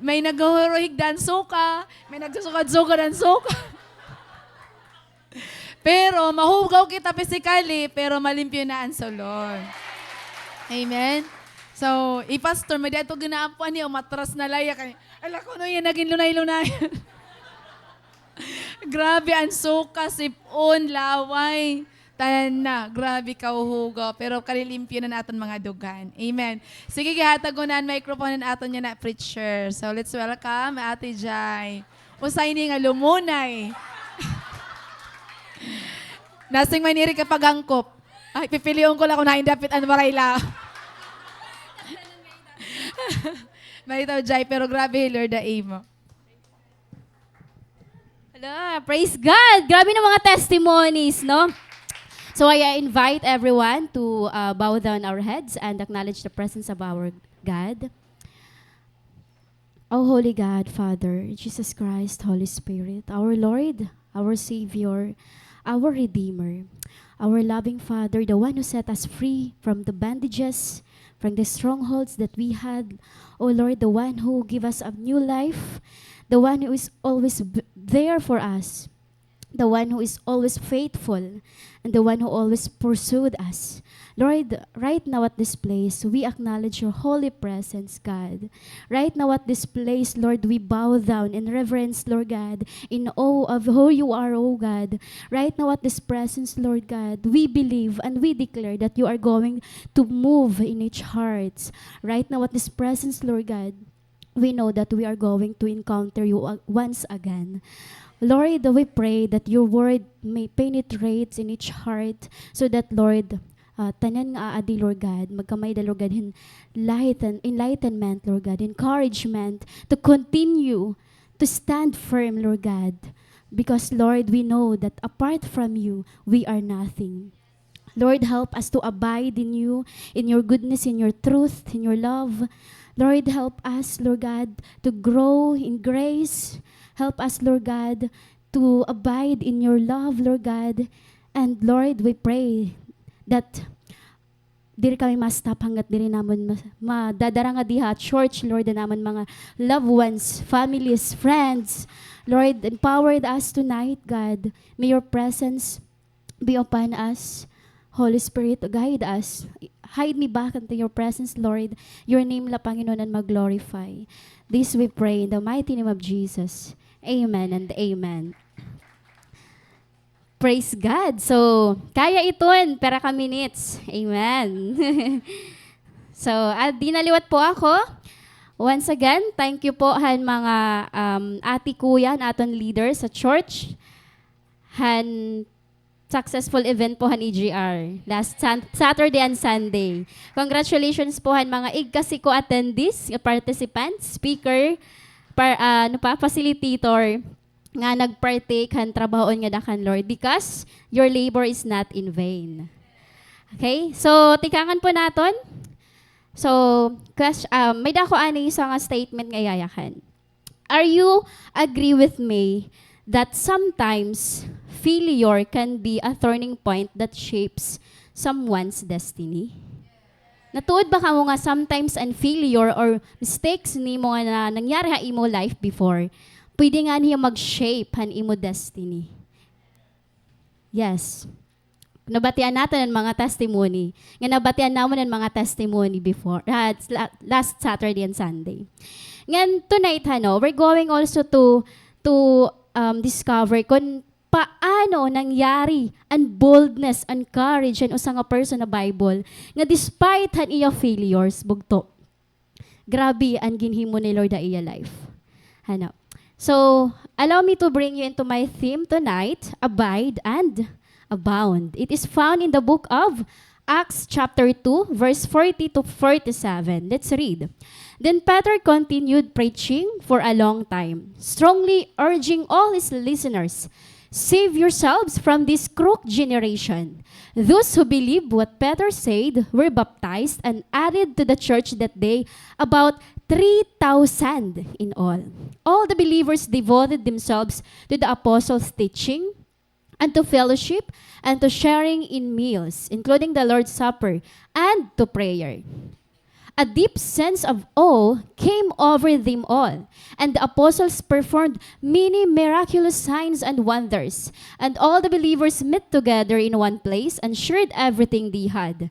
may naghuhuruhig dan suka, may nagsusukad-sukad dan suka. Pero mahugaw kita physically, pero malimpyo na ang Lord. Amen? So, pastor, may dito ginaampuan niya, matras na laya kay. Ala ko no yan, naging lunay-lunayan. Grabe, ang suka, sipon, laway. Tanan na, grabe ka uhugaw. Pero kalilimpyo na natin mga dugan. Amen. Sige, gihatagunan, microphone na natin niya na preacher. So, let's welcome Ate Jai. Usay ni nga lumunay. Nasing maniri ka pagangkop. Ay, pipiliyon ko lang kung naindapit ang marayla. Maritaw, Jai, pero grabe, Lord, the aim mo. Hello, praise God! Grabe na mga testimonies, no? So I invite everyone to bow down our heads and acknowledge the presence of our God. Oh, Holy God, Father, Jesus Christ, Holy Spirit, our Lord, our Savior, our Redeemer, our loving Father, the one who set us free from the bandages, from the strongholds that we had. Oh Lord, the one who give us a new life, the one who is always there for us, the one who is always faithful, and the one who always pursued us. Lord, right now at this place, we acknowledge your holy presence, God. Right now at this place, Lord, we bow down in reverence, Lord God, in awe of who you are, oh God. Right now at this presence, Lord God, we believe and we declare that you are going to move in each heart. Right now at this presence, Lord God, we know that we are going to encounter you once again. Lord, we pray that your word may penetrate in each heart so that, Lord, tanan nga adi, Lord God, magkamay da, Lord God, enlightenment, Lord God, encouragement to continue to stand firm, Lord God. Because, Lord, we know that apart from you, we are nothing. Lord, help us to abide in you, in your goodness, in your truth, in your love. Lord, help us, Lord God, to grow in grace. Help us, Lord God, to abide in your love, Lord God. And Lord, we pray that diri kami ma-stop hanggat diri namon madadara nga diha at church, Lord, na namon mga loved ones, families, friends. Lord, empowered us tonight, God. May your presence be upon us. Holy Spirit, guide us. Hide me back into your presence, Lord. Your name la, Panginoon, and mag-glorify. This we pray in the mighty name of Jesus. Amen and amen. Praise God. So, kaya iton, pera ka minutes. Amen. So, di naliwat po ako. Once again, thank you po han mga ati kuya, aton leaders sa church. Han successful event po han EGR last Saturday and Sunday. Congratulations po han mga igkasi ko attendees, participants, speaker, facilitator nga nagpartake han trabahoon nga dakan, Lord, because your labor is not in vain. Okay? So, tikangan po naton. So, may dako ani sa nga statement nga yayakan. Are you agree with me that sometimes failure can be a turning point that shapes someone's destiny? Natuod ba ka mo nga sometimes and failure or mistakes ni mo nga na nangyari ha imo life before, pwede nga niya mag-shape han imo destiny. Yes. Nabatian natin ang mga testimony. Nga nabatian naman ang mga testimony before, last Saturday and Sunday. Ngayon, tonight, we're going also to discover kung paano nangyari ang boldness and courage and usa nga person na Bible nga despite han iya failures, bugto. Grabe ang ginhimo ni Lord a iya life. So, allow me to bring you into my theme tonight, abide and abound. It is found in the book of Acts chapter 2, verse 40 to 47. Let's read. Then Peter continued preaching for a long time, strongly urging all his listeners, "Save yourselves from this crooked generation." Those who believed what Peter said were baptized and added to the church that day about 3,000 in all. All the believers devoted themselves to the apostles' teaching, and to fellowship, and to sharing in meals, including the Lord's Supper, and to prayer. A deep sense of awe came over them all, and the apostles performed many miraculous signs and wonders, and all the believers met together in one place and shared everything they had.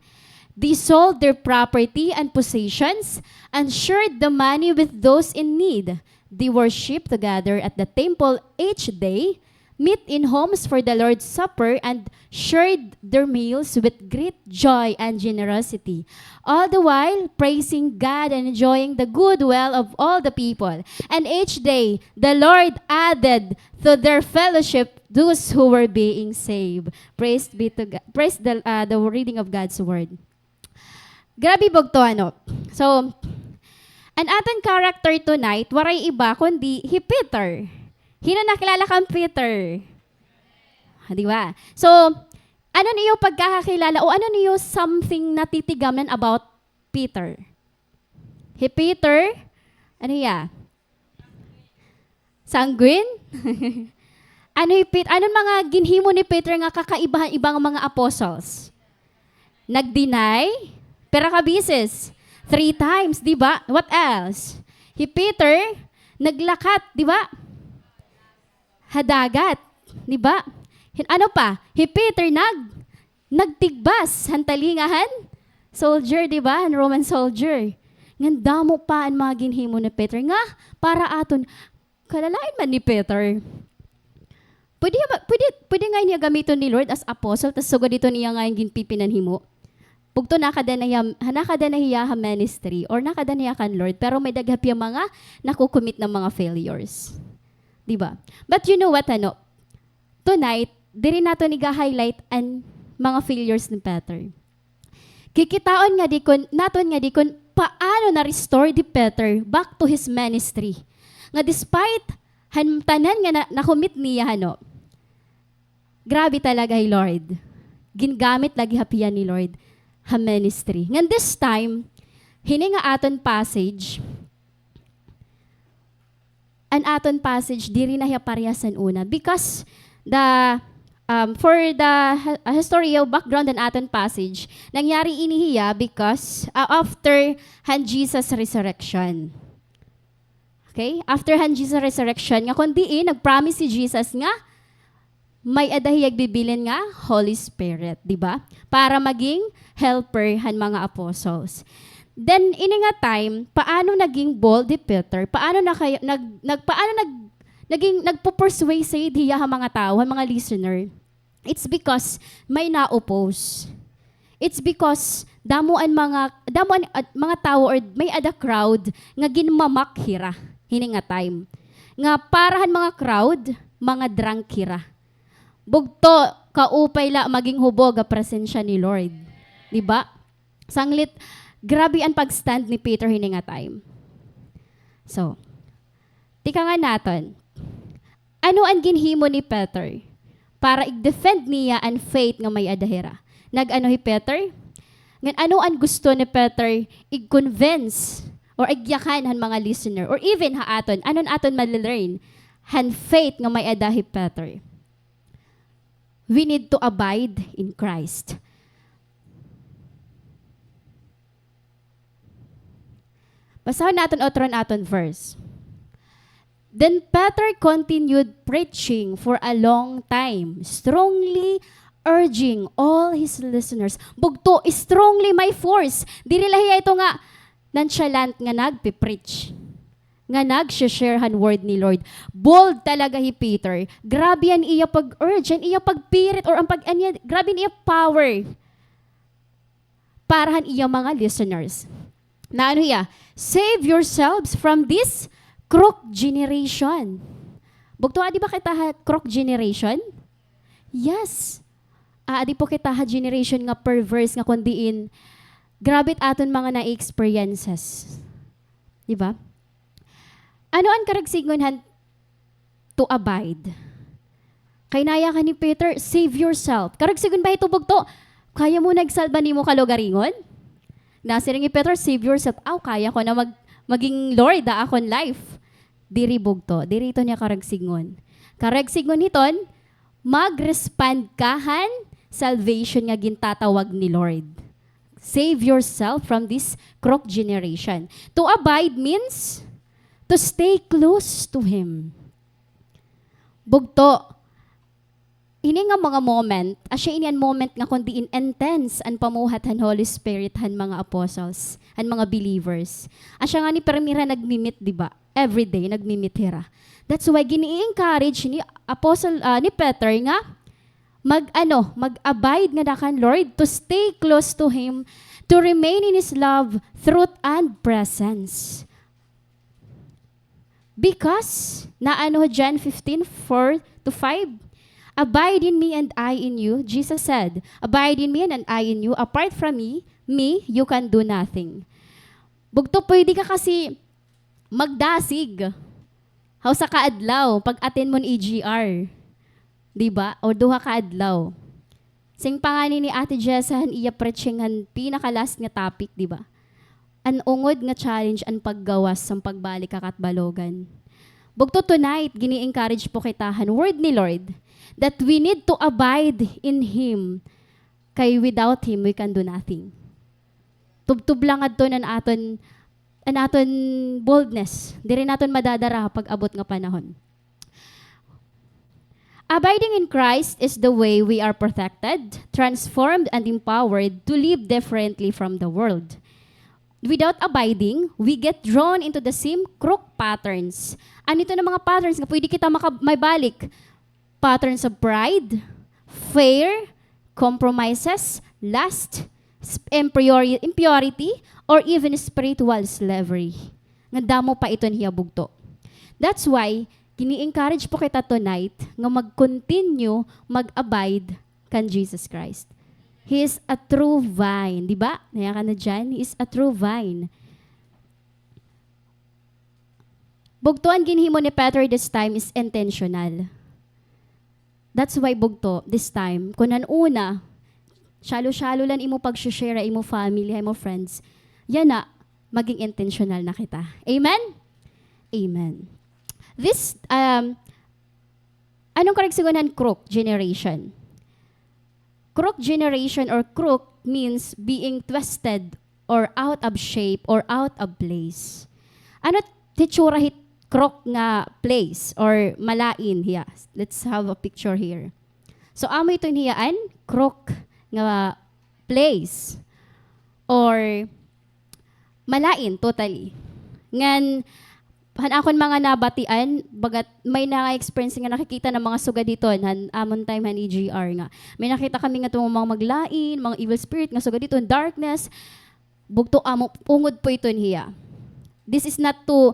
They sold their property and possessions and shared the money with those in need. They worshiped together at the temple each day, met in homes for the Lord's Supper, and shared their meals with great joy and generosity, all the while praising God and enjoying the goodwill of all the people. And each day, the Lord added to their fellowship those who were being saved. Praise be to God. Praise the reading of God's word. Grabe bogto So, an ating character tonight, waray iba kundi hi Peter. Hino nakilala kang Peter? Di ba? So, ano niyo pagkakakilala o ano niyo something natitigaman about Peter? He Peter, ano ya? Sanguine? Anong mga ginhimo ni Peter nga kakaibahan ibang mga apostles? Nag-deny? Pero kabisis. 3 times, di ba? What else? He Peter, naglakat, di ba? Hadagat, di ba? Ano pa? He Peter nagtigbas, hantalingahan, soldier, di ba? Roman soldier. Ngan damo pa ang mga ginhimo ni Peter nga para aton kalalain man ni Peter. Pwede nga niya gamiton ni Lord as apostle, tas sugod dito niya nga yung ginpipinan himo. Pugto nakada na hiya ha ministry or nakada niya kan Lord, pero may daghap yung mga nakukumit ng mga failures. Diba? But you know what, tonight, diri nato ni ga-highlight ang mga failures ni Peter. Kikitaon nga di kon paano na-restore di Peter back to his ministry. Nga despite tanan nga nakumit niya, grabe talaga hi Lord. Gingamit lagi hapian ni Lord ha ministry. Ngan this time, hini nga aton passage, an aton passage diri na hiya parehasan una because for the historical background an aton passage nangyari ini hiya because after han Jesus resurrection. Okay? After han Jesus resurrection nga kundi nagpromise si Jesus nga may adahiyag bibilin nga Holy Spirit, di ba? Para maging helper han mga apostles. Then, ini nga time, paano naging bold ni Peter? Paano nagpo-persuade hiya mga tao, mga listener? It's because may na-oppose. It's because damo ang mga tao or may ada crowd nga ginmamak hira hini nga time. Nga parahan mga crowd, mga drunk hira. Bugto kaupay la maging hubog a presensya ni Lord. Di ba? Sanglit grabe ang pag-stand ni Peter hini nga time. So, tika nga naton. Ano ang ginhimo ni Peter para i-defend niya ang faith nga may adahira? Nag-ano hi Peter? Ngan ano ang gusto ni Peter i-convince or igyakan han mga listener or even ha aton, anon aton ma-learn han faith nga may adahi Peter? We need to abide in Christ. Basahin natin otron aton verse. Then Peter continued preaching for a long time, strongly urging all his listeners. Bugto, strongly may force. Dili lahiya ito nga, nonchalant nga nagpipreach. Nga nag-sharehan word ni Lord. Bold talaga hi Peter. Grabe yan iya pag-urge, yan iya pagpirit, or ang grabe yan iya power. Parahan iya mga listeners. Na ano iya? Save yourselves from this crook generation. Bugto, adi ba kita crook generation? Yes. Adi po kita generation nga perverse nga kundiin. Grabe aton mga na-experiences. Di ba? Ano ang karagsigonhan to abide? Kay naya ka ni Peter, save yourself. Karagsigon ba ito bugto? Kaya mo nagsalba ni mo kalugaringon? Nasiring ni Peter, save yourself. Kaya ko na maging Lord akon life. Diri bugto. Diri ito niya karagsigon. Karagsigon hiton, mag-respond kahan salvation nga gintatawag ni Lord. Save yourself from this crook generation. To abide means to stay close to Him. Bugto, ini nga mga moment, asya ini ang moment nga kundi intense ang pamuhat han Holy Spirit han mga apostles, han mga believers. Asya nga ni permira nagmimit, di ba? Every day nagmimit hira. That's why gini-encourage ni Apostle ni Peter nga mag-abide nga dakan Lord, to stay close to Him, to remain in His love, truth, and presence. Because, John 15:4-5, abide in me and I in you, Jesus said, abide in me and I in you, apart from me, you can do nothing. Bugto, pwede ka kasi magdasig. How sa kaadlaw, pag-attend mo ng EGR. Diba? O duha kaadlaw. Sing pangani ni Ate Jessahan iya preachingan pinaka-last nga topic, diba? An ungod nga challenge ang paggawas sa pagbalik kakat balogan. Bugto tonight, gini-encourage po kitahan word ni Lord that we need to abide in Him. Kay without Him, we can do nothing. Tubtub lang adto nan aton boldness. Diri naton madadara pag abot nga panahon. Abiding in Christ is the way we are protected, transformed, and empowered to live differently from the world. Without abiding, we get drawn into the same crook patterns. Ano ito na mga patterns nga pwede kita may balik? Patterns of pride, fear, compromises, lust, impurity, or even spiritual slavery. Nga damo pa ito niya bugto. That's why, gini-encourage po kita tonight nga mag-continue, mag-abide kan Jesus Christ. He is a true vine. Di ba? Naya ka na dyan? He is a true vine. Bugtuan ginhimo ni Peter this time is intentional. That's why bugto this time. Kunan una, shalo-shalo lang imo pag-share imo family, imo friends. Yan na, maging intentional na kita. Amen? Amen. This, anong karagsigonan crook generation? Crook generation or crook means being twisted or out of shape or out of place. Ano titsura hit crook nga place or malain hiya? Let's have a picture here. So amo ito hiyaan, crook nga place or malain totally. Ngan akon mga nabatian, bagat may na-experience nga nakikita ng mga suga dito, amon time han EGR nga. May nakita kami nga itong mga maglain, mga evil spirit nga suga dito, darkness, bugto amo, ungod po ito niya. This is not to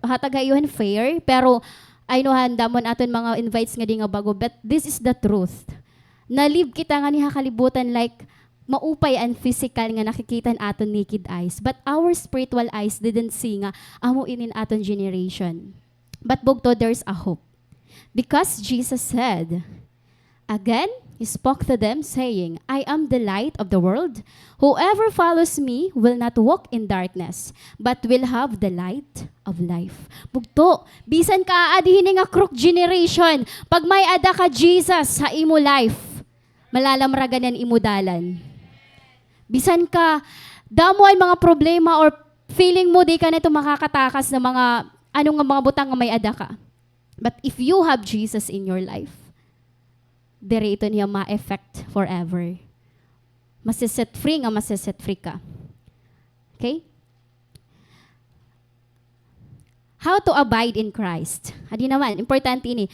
hatagayuhan fair, pero I know handamon aton mga invites nga di nga bago, but this is the truth. Nalive kita nga niya kalibutan like maupay and physical nga nakikita aton naked eyes. But our spiritual eyes didn't see nga amo inin aton generation. But bugto, there's a hope. Because Jesus said, again, He spoke to them saying, I am the light of the world. Whoever follows me will not walk in darkness, but will have the light of life. Bugto, bisan ka aadihin nga crook generation, pag may ada ka Jesus sa imo life, malalamragan yan imudalan. Bisan ka damo ay mga problema or feeling mo di ka na ito makakatakas ng mga mga butang nga may ada ka. But if you have Jesus in your life, dire ito niya ma-effect forever. Masiset free ka. Okay? How to abide in Christ? Adi naman, importante ini.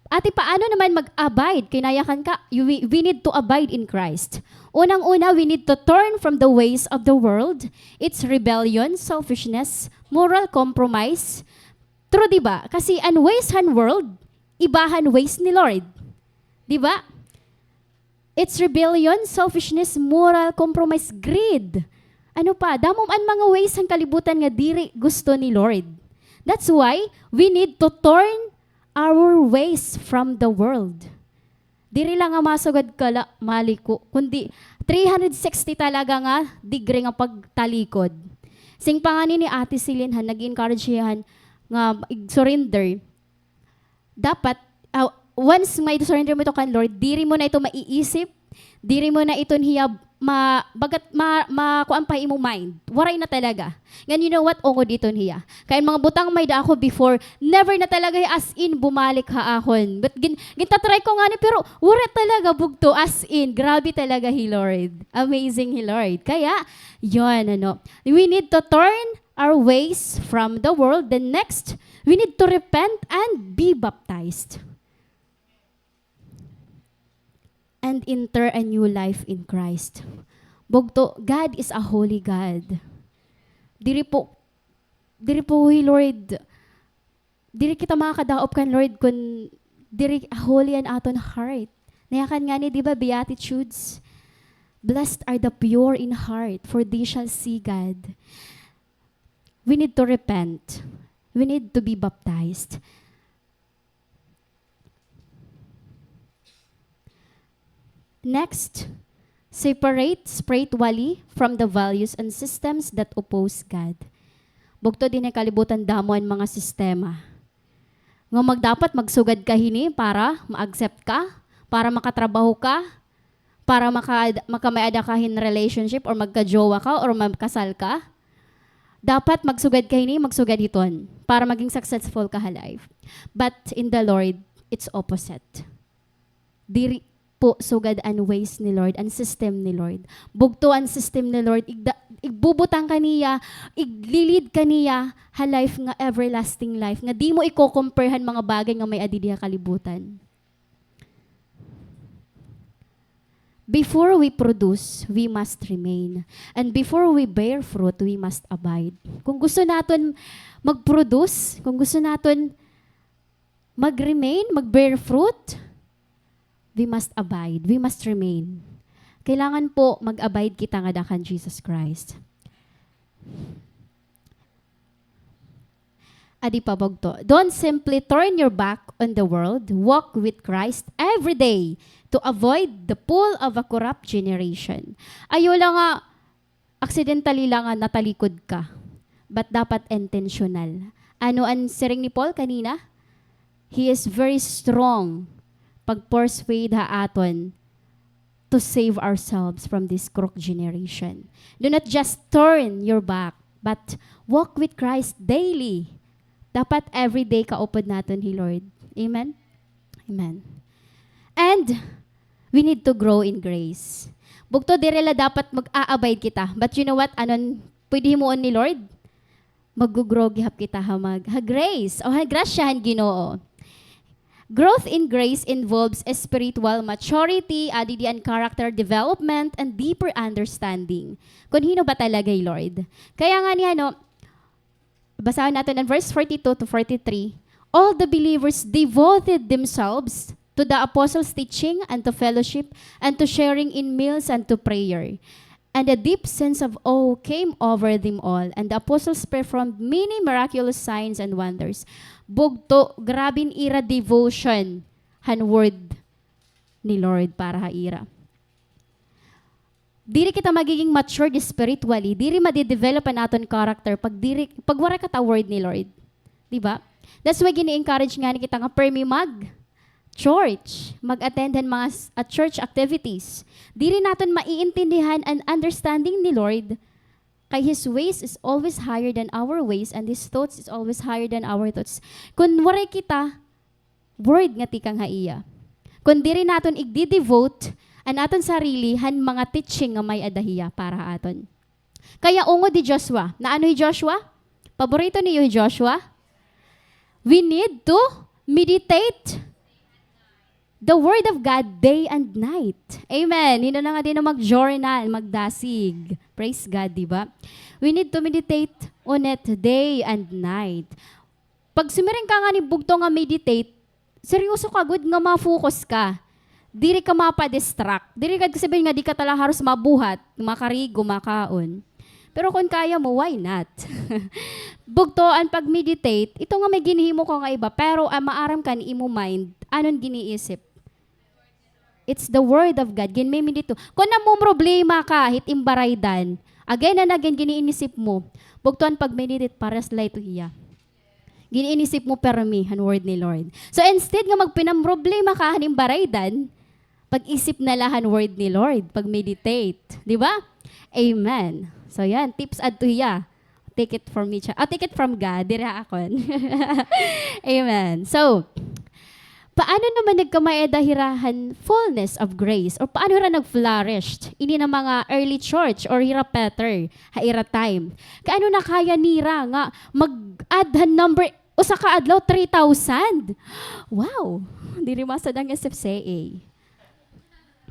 Ate, paano naman mag-abide? Kinayakan ka, we need to abide in Christ. Unang-una, we need to turn from the ways of the world, its rebellion, selfishness, moral compromise. True, di ba? Kasi ang ways han world, ibahan ways ni Lord. Di ba? It's rebellion, selfishness, moral compromise, greed. Ano pa? Damom ang mga ways ang kalibutan nga diri gusto ni Lord. That's why we need to turn our ways from the world. Diri lang nga masugad kala maliko, kundi 360 talaga nga degree nga pagtalikod. Sing pangani ni Ate Celine han nag-encourage yan nga surrender. Dapat once may surrender mo to kan Lord, diri mo na ito maiisip, diri mo na ito hiya kuan pa imong mind. Waray na talaga. Ngan you know what? Ongo dito niya. Kaya mga butang may da ako before, never na talaga as in bumalik haahon. But gintatry ko nga ni, pero wala talaga bugto as in. Grabe talaga He Lord. Amazing He Lord. Kaya, yon we need to turn our ways from the world. Then next, we need to repent and be baptized. And enter a new life in Christ. Bugto, God is a holy God. Diri po, Lord, diri kita makakadaop kan Lord kung diri holy an aton heart. Nayakan nga ni, di ba, Beatitudes? Blessed are the pure in heart, for they shall see God. We need to repent. We need to be baptized. Next, separate spiritually from the values and systems that oppose God. Bugto din ay kalibutan damo ang mga sistema. Nga magdapat magsugad ka hini para ma-accept ka, para makatrabaho ka, para makamayada ka hin relationship or magka-jowa ka or magkasal ka. Dapat magsugad ka hini, magsugad iton para maging successful ka ha life. But in the Lord, it's opposite. Diri po sugad ang ways ni Lord, ang system ni Lord. Bugto ang system ni Lord, igbubutang kaniya, iglilid kaniya, ha life nga everlasting life, nga di mo i-comparehan mga bagay nga may adidiya kalibutan. Before we produce, we must remain. And before we bear fruit, we must abide. Kung gusto natin mag-produce, kung gusto natin mag-remain, mag-bear fruit, we must abide. We must remain. Kailangan po mag-abide kita nga dakan Jesus Christ. Adi pa bogto. Don't simply turn your back on the world. Walk with Christ every day to avoid the pull of a corrupt generation. Ayo lang nga, accidentally lang nga natalikod ka. But dapat intentional. Ano ang siring ni Paul kanina? He is very strong pag-persuade ha aton to save ourselves from this crook generation. Do not just turn your back, but walk with Christ daily. Dapat every day kaupod natin He Lord. Amen? Amen. And we need to grow in grace. Bugto direla dapat mag-a-abide kita. But you know what? Anon pwede himuon ni Lord? Mag-grow gihap kita ha grace o ha grasyahan Ginoo. Growth in grace involves a spiritual maturity, and character development, and deeper understanding. Kung hino ba talaga Lord? Kaya nga niya, basahin natin in verse 42 to 43, all the believers devoted themselves to the apostles' teaching and to fellowship and to sharing in meals and to prayer. And a deep sense of awe came over them all, and the apostles performed many miraculous signs and wonders. Bugto, grabing ira devotion, han word ni Lord para haira. Diri kita magiging matured spiritually, diri madi-develop ang aton character pag wala ka ta word ni Lord. Diba? That's why gini-encourage nga ni kita nga permi church, mag-attendan mga at church activities. Diri naton maiintindihan and understanding ni Lord Kay His ways is always higher than our ways and His thoughts is always higher than our thoughts. Kung waray kita, word nga tikang haiya. Kung diri naton igdi-devote an aton sarili han mga teaching nga may adahiya para aton. Kaya ungo di Joshua. Na ano Joshua? Paborito niyo Joshua? We need to meditate the Word of God day and night. Amen. Hindi na nga din na mag-journal, magdasig. Praise God, di ba? We need to meditate on it day and night. Pag sumiring ka nga ni bugto nga meditate, seryoso ka, good nga ma-focus ka. Diri ka mapa-distract. Diri ka sabihin nga di ka tala harus mabuhat, makarigo, makaon. Pero kung kaya mo, why not? Bugtoan pag meditate, ito nga may ginihimo ko nga iba, pero maaram ka ni imo mind, anon giniisip? It's the Word of God. Ginmimi dito. Kung na mo problema ka, hit imbaraydan, again and again, giniinisip mo, bugtoan pag meditate, pares lay to hiya. Giniinisip mo pero me, han word ni Lord. So instead nga magpinamroblema ka, hanim baraydan, pag-isip na lahan word ni Lord, pag meditate. Di ba? Amen. So yan, tips add to hiya. Take it from me. Take it from God. Dira akon. Amen. So, paano naman nagkamay-dahirahan fullness of grace? Or paano ra nag-flourished? Ini na mga early church or hira Peter, haira time. Kaano na kaya nira nga mag-add han number o sa kaadlaw 3,000? Wow! Diri masad ang SFCA.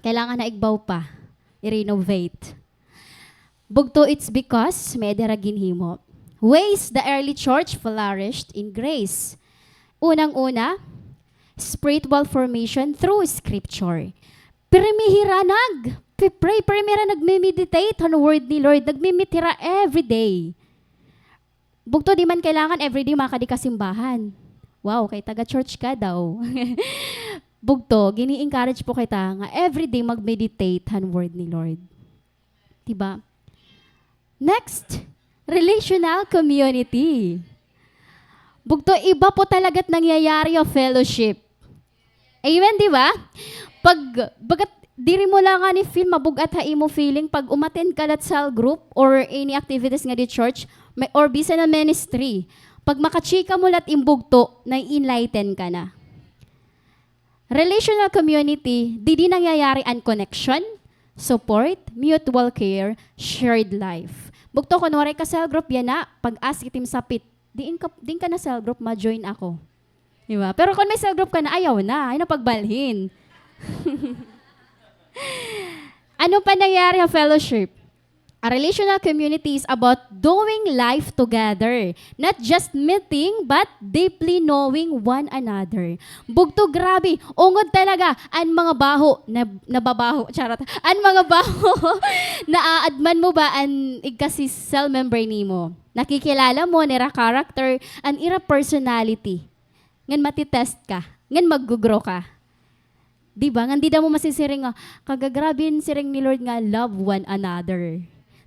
Kailangan na igbaw pa. I-renovate. Bugto, it's because may daragin himo. Ways the early church flourished in grace. Unang-una, spiritual formation through scripture. Primihira pray, primihira nagme-meditate on word ni Lord, nagme-meditira every day. Bugto di man kailangan everyday makadi ka simbahan. Wow, kay taga-church ka daw. Bugto, gini-encourage po kita nga everyday mag-meditate on word ni Lord. Diba? Next, relational community. Bugto, iba po talaga't nangyayari ang fellowship. Amen, di ba? Bagat diri mo lang nga ni feel mabugat ha imo feeling pag umattend ka lat cell group or any activities nga di church or bisa na ministry. Pag makachika mo lat imbugto, na-enlighten ka na. Relational community, di nangyayari ang connection, support, mutual care, shared life. Bugto, kunwari ka cell group, yan na, pag-ask itim sapit, din ka na cell group, ma-join ako. Diba? Pero kung may cell group ka na, ayaw na, ay napagbalhin. Ano pa nangyari ang fellowship? A relational community is about doing life together. Not just meeting, but deeply knowing one another. Bugto, grabe. Ungod talaga. Ang mga baho, nababaho, charot. Ang mga baho, naaadman mo ba ang igkasi cell member ni mo? Nakikilala mo, nira character, ang ira personality. Ngan matitest ka. Ngan mag-grow ka. Diba? Ngan di da mo masisiring nga, kagagrabin siring ni Lord nga, love one another.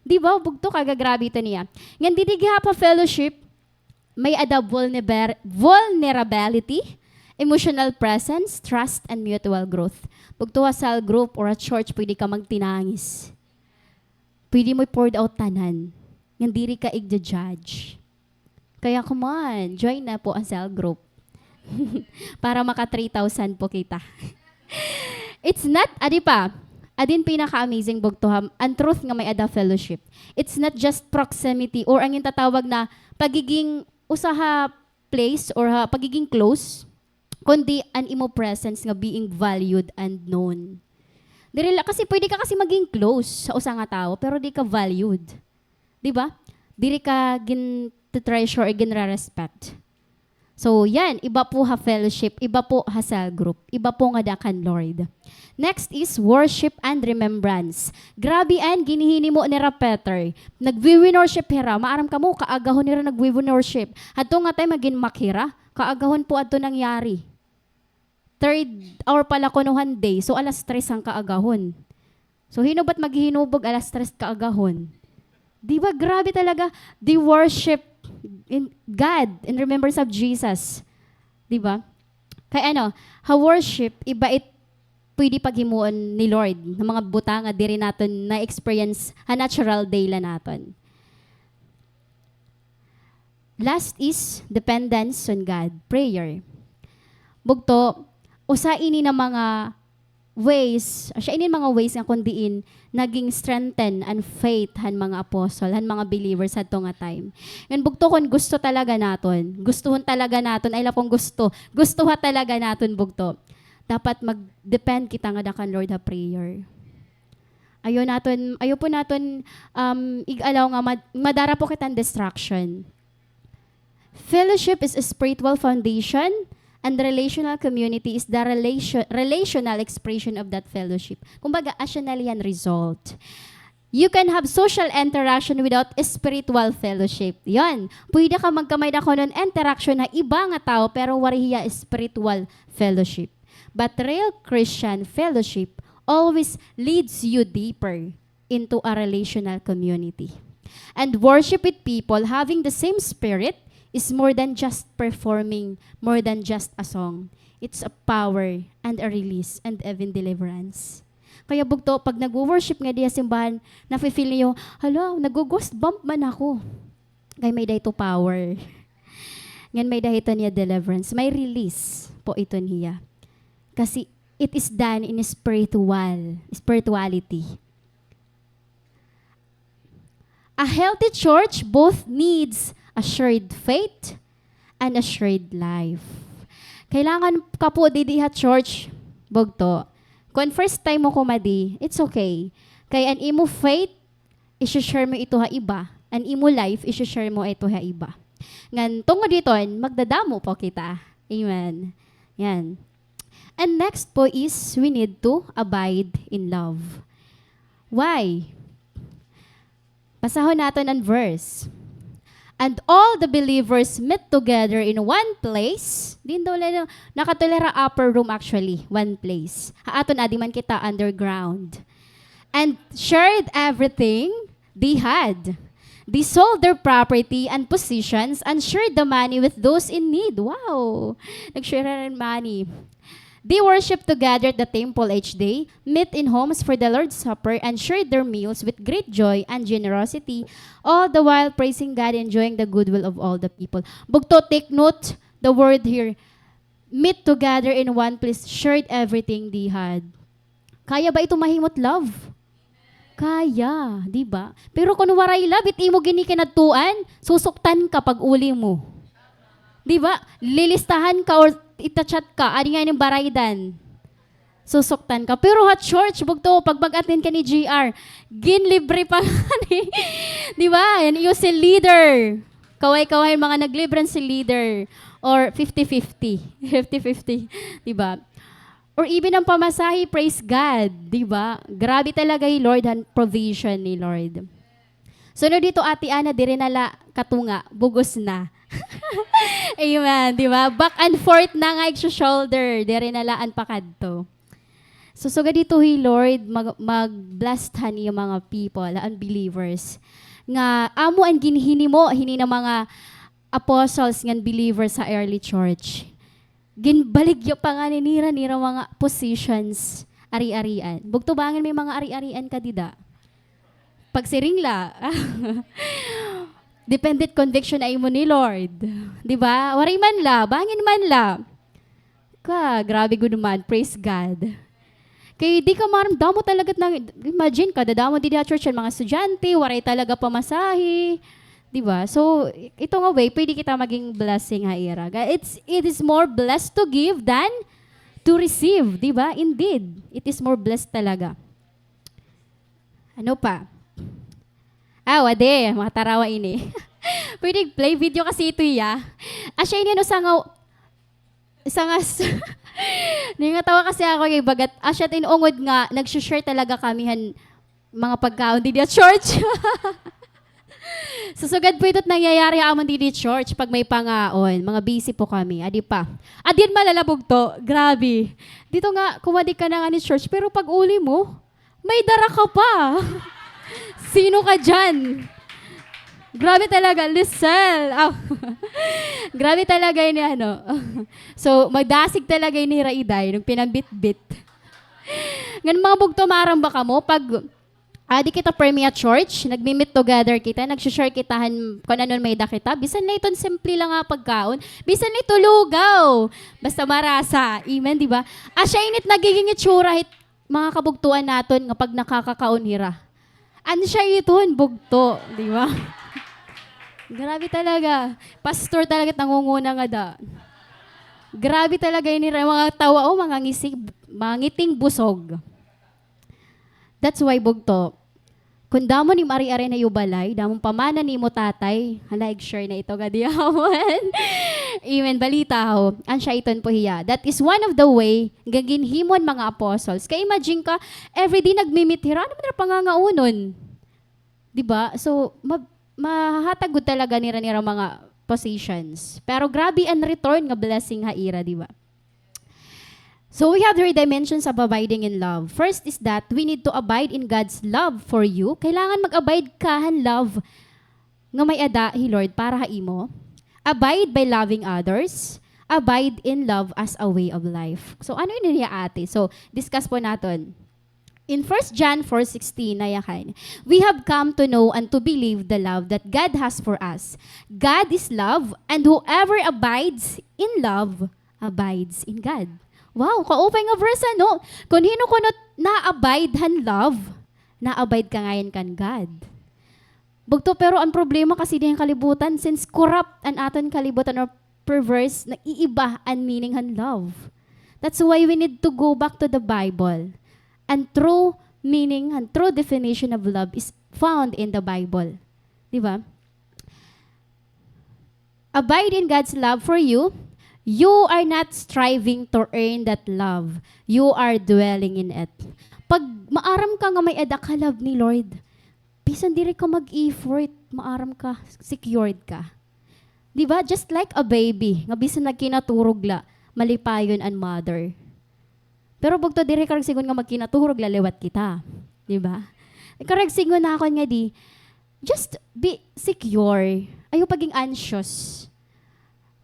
Di ba? Bugto kagagrabe ito niya. Ngan didigha pa fellowship, may ada vulnerability, emotional presence, trust, and mutual growth. Bugto a cell group or a church, pwede ka magtinangis. Pwede mo poured out tanan. Ngan diri ka igja-judge. Kaya come on, join na po ang cell group. Para maka 3,000 po kita. It's not, adin pinaka-amazing bugtoham, ang truth nga may ada fellowship. It's not just proximity or ang yung tatawag na pagiging usaha place or pagiging close, kundi an imo presence nga being valued and known. Kasi pwede ka kasi maging close sa usa nga tao pero di ka valued. Di ba? Diri ka gin-treasure or gin-respect. So, yan. Iba po ha fellowship. Iba po ha cell group. Iba po nga dakan Lord. Next is worship and remembrance. Grabe an, ginihini mo ni Peter. Nag-worship hira. Maaram ka mo, kaagahon nira nag-worship. Hato nga tayo maging makhira. Kaagahon po ato nangyari. 3rd hour pala kunuhan day. So, alas 3 ang kaagahon. So, hinubat maghihinubog alas 3 kaagahon. Di ba? Grabe talaga. They worship in God in remembrance of Jesus. Diba? Kaya worship, iba pwede paghimuon ni Lord ng mga butanga diri naton na experience ha natural day la naton. Last is dependence on God, prayer. Bugto, usa ini na mga ways, siya ini mga ways nga kundiin naging strengthen and faith han mga apostle, han mga believers sa nga time. Yan bugto kon gusto talaga naton, gustuhon talaga naton, ay lapong gustuha talaga naton bugto. Dapat mag-depend kita nga dakan Lord ha prayer. Ayo po naton igalaw nga madara po kitang distraction. Fellowship is a spiritual foundation and the relational community is the relational expression of that fellowship. Kumbaga, asya na yan result. You can have social interaction without spiritual fellowship. Yan. Pwede ka magkamay na ko ng interaction na iba nga tao pero warihiya spiritual fellowship. But real Christian fellowship always leads you deeper into a relational community. And worship with people having the same spirit is more than just performing, more than just a song. It's a power and a release and even deliverance. Kaya bugto, pag nag-worship nga diya simbahan, nafe-feel niyo, hala, nag-ghost bump man ako. Kaya may dahito power. Ngayon may dahito niya deliverance. May release po ito niya. Kasi it is done in spirituality. A healthy church both needs assured faith and assured life. Kailangan ka po didiha church, bugto. Kung first time mo kumadi, it's okay. Kaya an imo faith, isi-share mo ito ha iba. An imo life, isi-share mo ito ha iba. Ngan, tungod dito, magdadamo po kita. Amen. Yan. And next po is, we need to abide in love. Why? Pasahon natin ang verse. And all the believers met together in one place. Din daw lang, nakatulera upper room actually, one place. Haaton adi man kita underground. And shared everything they had. They sold their property and possessions and shared the money with those in need. Wow! Nag-share rin money. They worshiped together at the temple each day, met in homes for the Lord's Supper, and shared their meals with great joy and generosity, all the while praising God and enjoying the goodwill of all the people. Bugto, take note, the word here, meet together in one place, shared everything they had. Kaya ba ito mahimot love? Kaya, di ba? Pero kung waray love, iti mo ginikinatuan, susuktan ka pag uli mo. Di ba? Lilistahan ka or itachat ka, ari nga yung baraydan. Susuktan ka. Pero at church, bugto, pag mag-attend ka ni GR, ginlibre pa nga ni. Di ba? Yan yung si leader. Kaway-kaway mga naglibran si leader. Or 50-50. 50-50. Di ba? Or even ang pamasahe, praise God. Di ba? Grabe talaga yung Lord and provision ni Lord. So, no, dito, Ate Ana, di rin nala katunga, bugos na. Amen, di ba? Back and forth na nga shoulder, di rin nalaan pa kadto. So, suga dito, Lord, mag-blessed yung mga people, unbelievers. Nga, amo ang ginhini mo, hini ng mga apostles ng believers sa early church. Ginbaligyo pa nga nira mga positions, ari-arian. Bugto bangin may mga ari-arian ka dida? Pagsiringla. Dependent conviction ay mo ni Lord. Di ba? Waray man la, bangin man la. Grabe good man. Praise God. Kaya di ka maramdamo talaga imagine ka, dadamo di na church mga estudyante, waray talaga pamasahe. Di ba? So, ito nga way, pwede kita maging blessing ha, Ira. It is more blessed to give than to receive. Di ba? Indeed. It is more blessed talaga. Ano pa? Wade, mga tarawa ini. Pwede play video kasi ito ya. Asya ini no sangaw Ningatawa kasi ako kay bagat asya tinungod nga nag-share talaga kami mga pagkaon di church. Susugad po ito't nangyayari amon di church pag may pangaon. Mga busy po kami. Adi pa. Adyan malalabog to. Grabe. Dito nga, kumadi ka na nga ni church pero pag uli mo, may dara ka pa. Sino ka dyan? Grabe talaga, Lisel. Grabe talaga yun ano. So, magdasig talaga yun ni Raiday nung pinambit-bit. Ngayon mga bugto maramba ka mo, pag Di kita permia church, nagmi-meet together kita, nag-share kitahan kung ano may da kita. Bisan na iton simple lang nga pagkaon. Bisan na ito lugaw. Basta marasa. Amen, di ba? Asya init nagiging itsura mga kabugtuan naton nga pag nakakakaon hira. Ano siya iton? Bugto. Di ba? Grabe talaga. Pastor talaga nangunguna nga da. Grabe talaga yun mga tawa o mga ngiting busog. That's why bugto. Kung damo ni Mari-ari na yubalay, damong pamana ni mo tatay, halag share na ito gadiyawan. Amen, balita ho. Ansya iton po hiya. That is one of the way, gaginhimon mga apostles. Kaya imagine ka, everyday nagmimit hira, ano na pangangaunon? Diba? So, mahatagod talaga nira mga positions. Pero grabe ang return nga blessing ha ira, diba? So we have 3 dimensions of abiding in love. First is that we need to abide in God's love for you. Kailangan mag-abide ka han love nga may ada hi Lord para ha imo. Abide by loving others. Abide in love as a way of life. So ano yun niya ate? So discuss po natin. In 1 John 4:16 na yakan, we have come to know and to believe the love that God has for us. God is love, and whoever abides in love abides in God. Wow, kaupay nga verse ano? Kung hino ko na-abide han love, na-abide ka ngayon kan God. Bugto, pero ang problema kasi din kalibutan, since corrupt an aton kalibutan or perverse, na iiba ang meaning han love. That's why we need to go back to the Bible. And true meaning and true definition of love is found in the Bible. Di ba? Abide in God's love for you. You are not striving to earn that love. You are dwelling in it. Pag maaram ka nga may ada ka love ni Lord, bisan diri ka mag-effort, maaram ka, secured ka. Di ba? Just like a baby, nga bisan nagkinaturog la, malipayon ang mother. Pero bugto diri karag sigon nga magkinaturog laliwat kita, di ba? Karag sigon na ako nga di, just be secure. Ayaw paging anxious.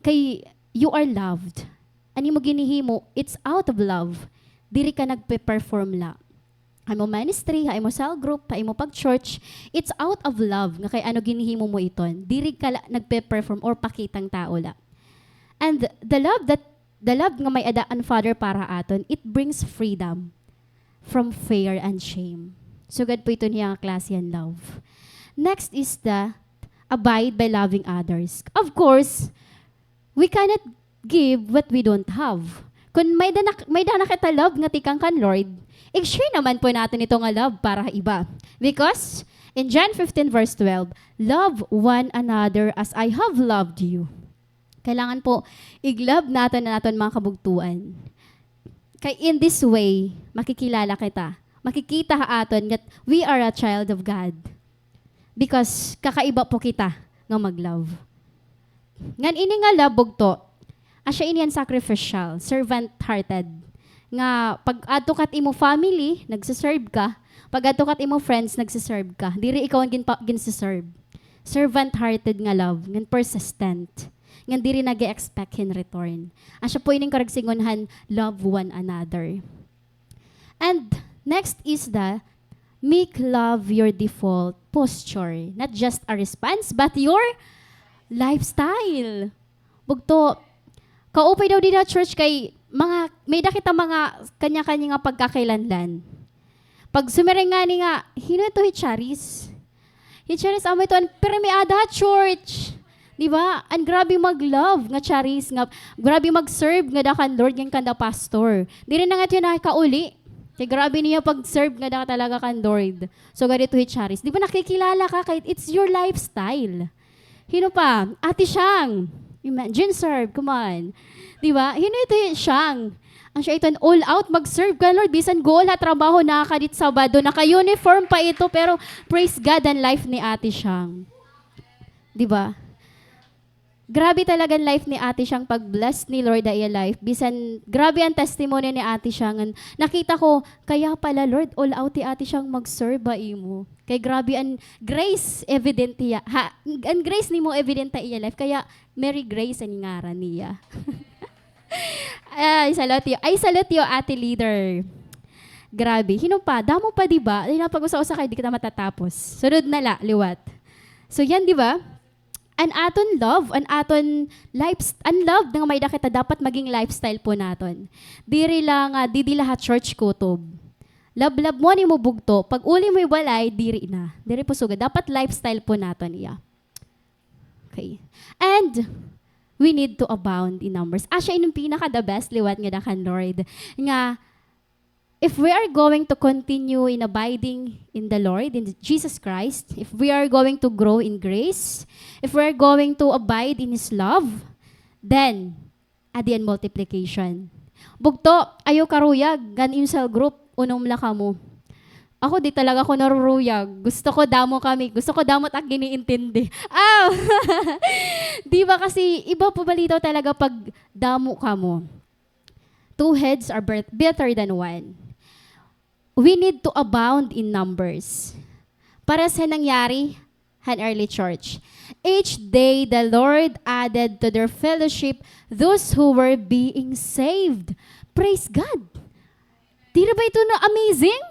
Kay you are loved. Ani mo ginihimo, it's out of love. Diri ka nagpe-perform la. Ay mo ministry, ay mo cell group, ay mo pag-church, it's out of love. Nga kay ano ginihimo mo iton. Diri ka nagpe-perform or pakitang tao la. And the love nga may adaan Father para aton, it brings freedom from fear and shame. So God po ito niya ang klase yan love. Next is the abide by loving others. Of course, we cannot give what we don't have. Kung may dana kita love nga tikang kan Lord, i-share naman po natin ito nga love para iba. Because in John 15 verse 12, love one another as I have loved you. Kailangan po, i-love natin mga kabugtuan. Kay in this way, makikilala kita. Makikita aton that we are a child of God. Because kakaiba po kita nga mag-love. Ngan ini nga love bugto, asya ini yan sacrificial, servant-hearted. Nga pag ato kat imo family, nagsiserve ka. Pag ato kat imo friends, nagsiserve ka. Diri ikaw ang ginsiserve. Servant-hearted nga love, ngan persistent. Ngan diri nag-expect in return. Asya po ining karagsingonhan, love one another. And next is the make love your default posture. Not just a response, but your lifestyle. Bugto, kaupay daw din na church kay may nakita mga kanya-kanya nga pagkakailanlan. Pag sumiring nga ni nga, hino ito Hicharis. Hicharis amay ito, pero may ada church. Di ba? Ang grabe mag-love nga charis, nga grabe mag-serve nga dakan Lord, nga kanda pastor. Di rin na nga ito nakakauli. Kaya grabe niya pag-serve nga dakan talaga kan Lord. So ganito Hicharis. Di ba nakikilala ka kahit it's your lifestyle. Hino pa? Ate Siyang. Imagine serve, come on. Di ba? Hino ito Siyang. Ang siya ito, all out, mag-serve ka, Lord. Bisan goal ha, trabaho, nakakadit Sabado, naka-uniform pa ito, pero praise God ang life ni Ate Siyang. Di ba? Grabe talaga ang life ni Ate Siyang pag-bless ni Lord ay life. Bisan, grabe ang testimony ni Ate Siyang. Nakita ko, kaya pala Lord, all out ni Ate Siyang mag-serve ba imo. Kaya grabe ang grace evident niya. Ang grace ni mo evident na iya life. Kaya Mary Grace ang ngaran niya. Ay, salute you, Ate Leader. Grabe. Hinumpa. Damo pa, di ba? Ay, napag-usa-usa kayo, di kita matatapos. Sunod na la, liwat. So yan, di ba? An aton love, an aton an love nga may kita dapat maging lifestyle po naton. Diri lang, di lahat church kutob. Love mo ni mo bugto. Pag uli mo ibalay, diri na. Diri po suga. Dapat lifestyle po naton iya. Okay. And we need to abound in numbers. Siya yung pinaka-the best liwat nga dakan Lord. Nga, if we are going to continue in abiding in the Lord, in Jesus Christ, if we are going to grow in grace, if we are going to abide in His love, then, adi multiplication. Bugto, ayo karuyag, ganin cell group, unom la ka mo. Ako di talaga ko naruruyag. Gusto ko damo kami. Gusto ko damo tak giniintindi. Di ba kasi iba po balitaw talaga pag damo ka mo. Two heads are better than one. We need to abound in numbers. Para sa nangyari, an early church. Each day, the Lord added to their fellowship those who were being saved. Praise God! Di ba ito na amazing?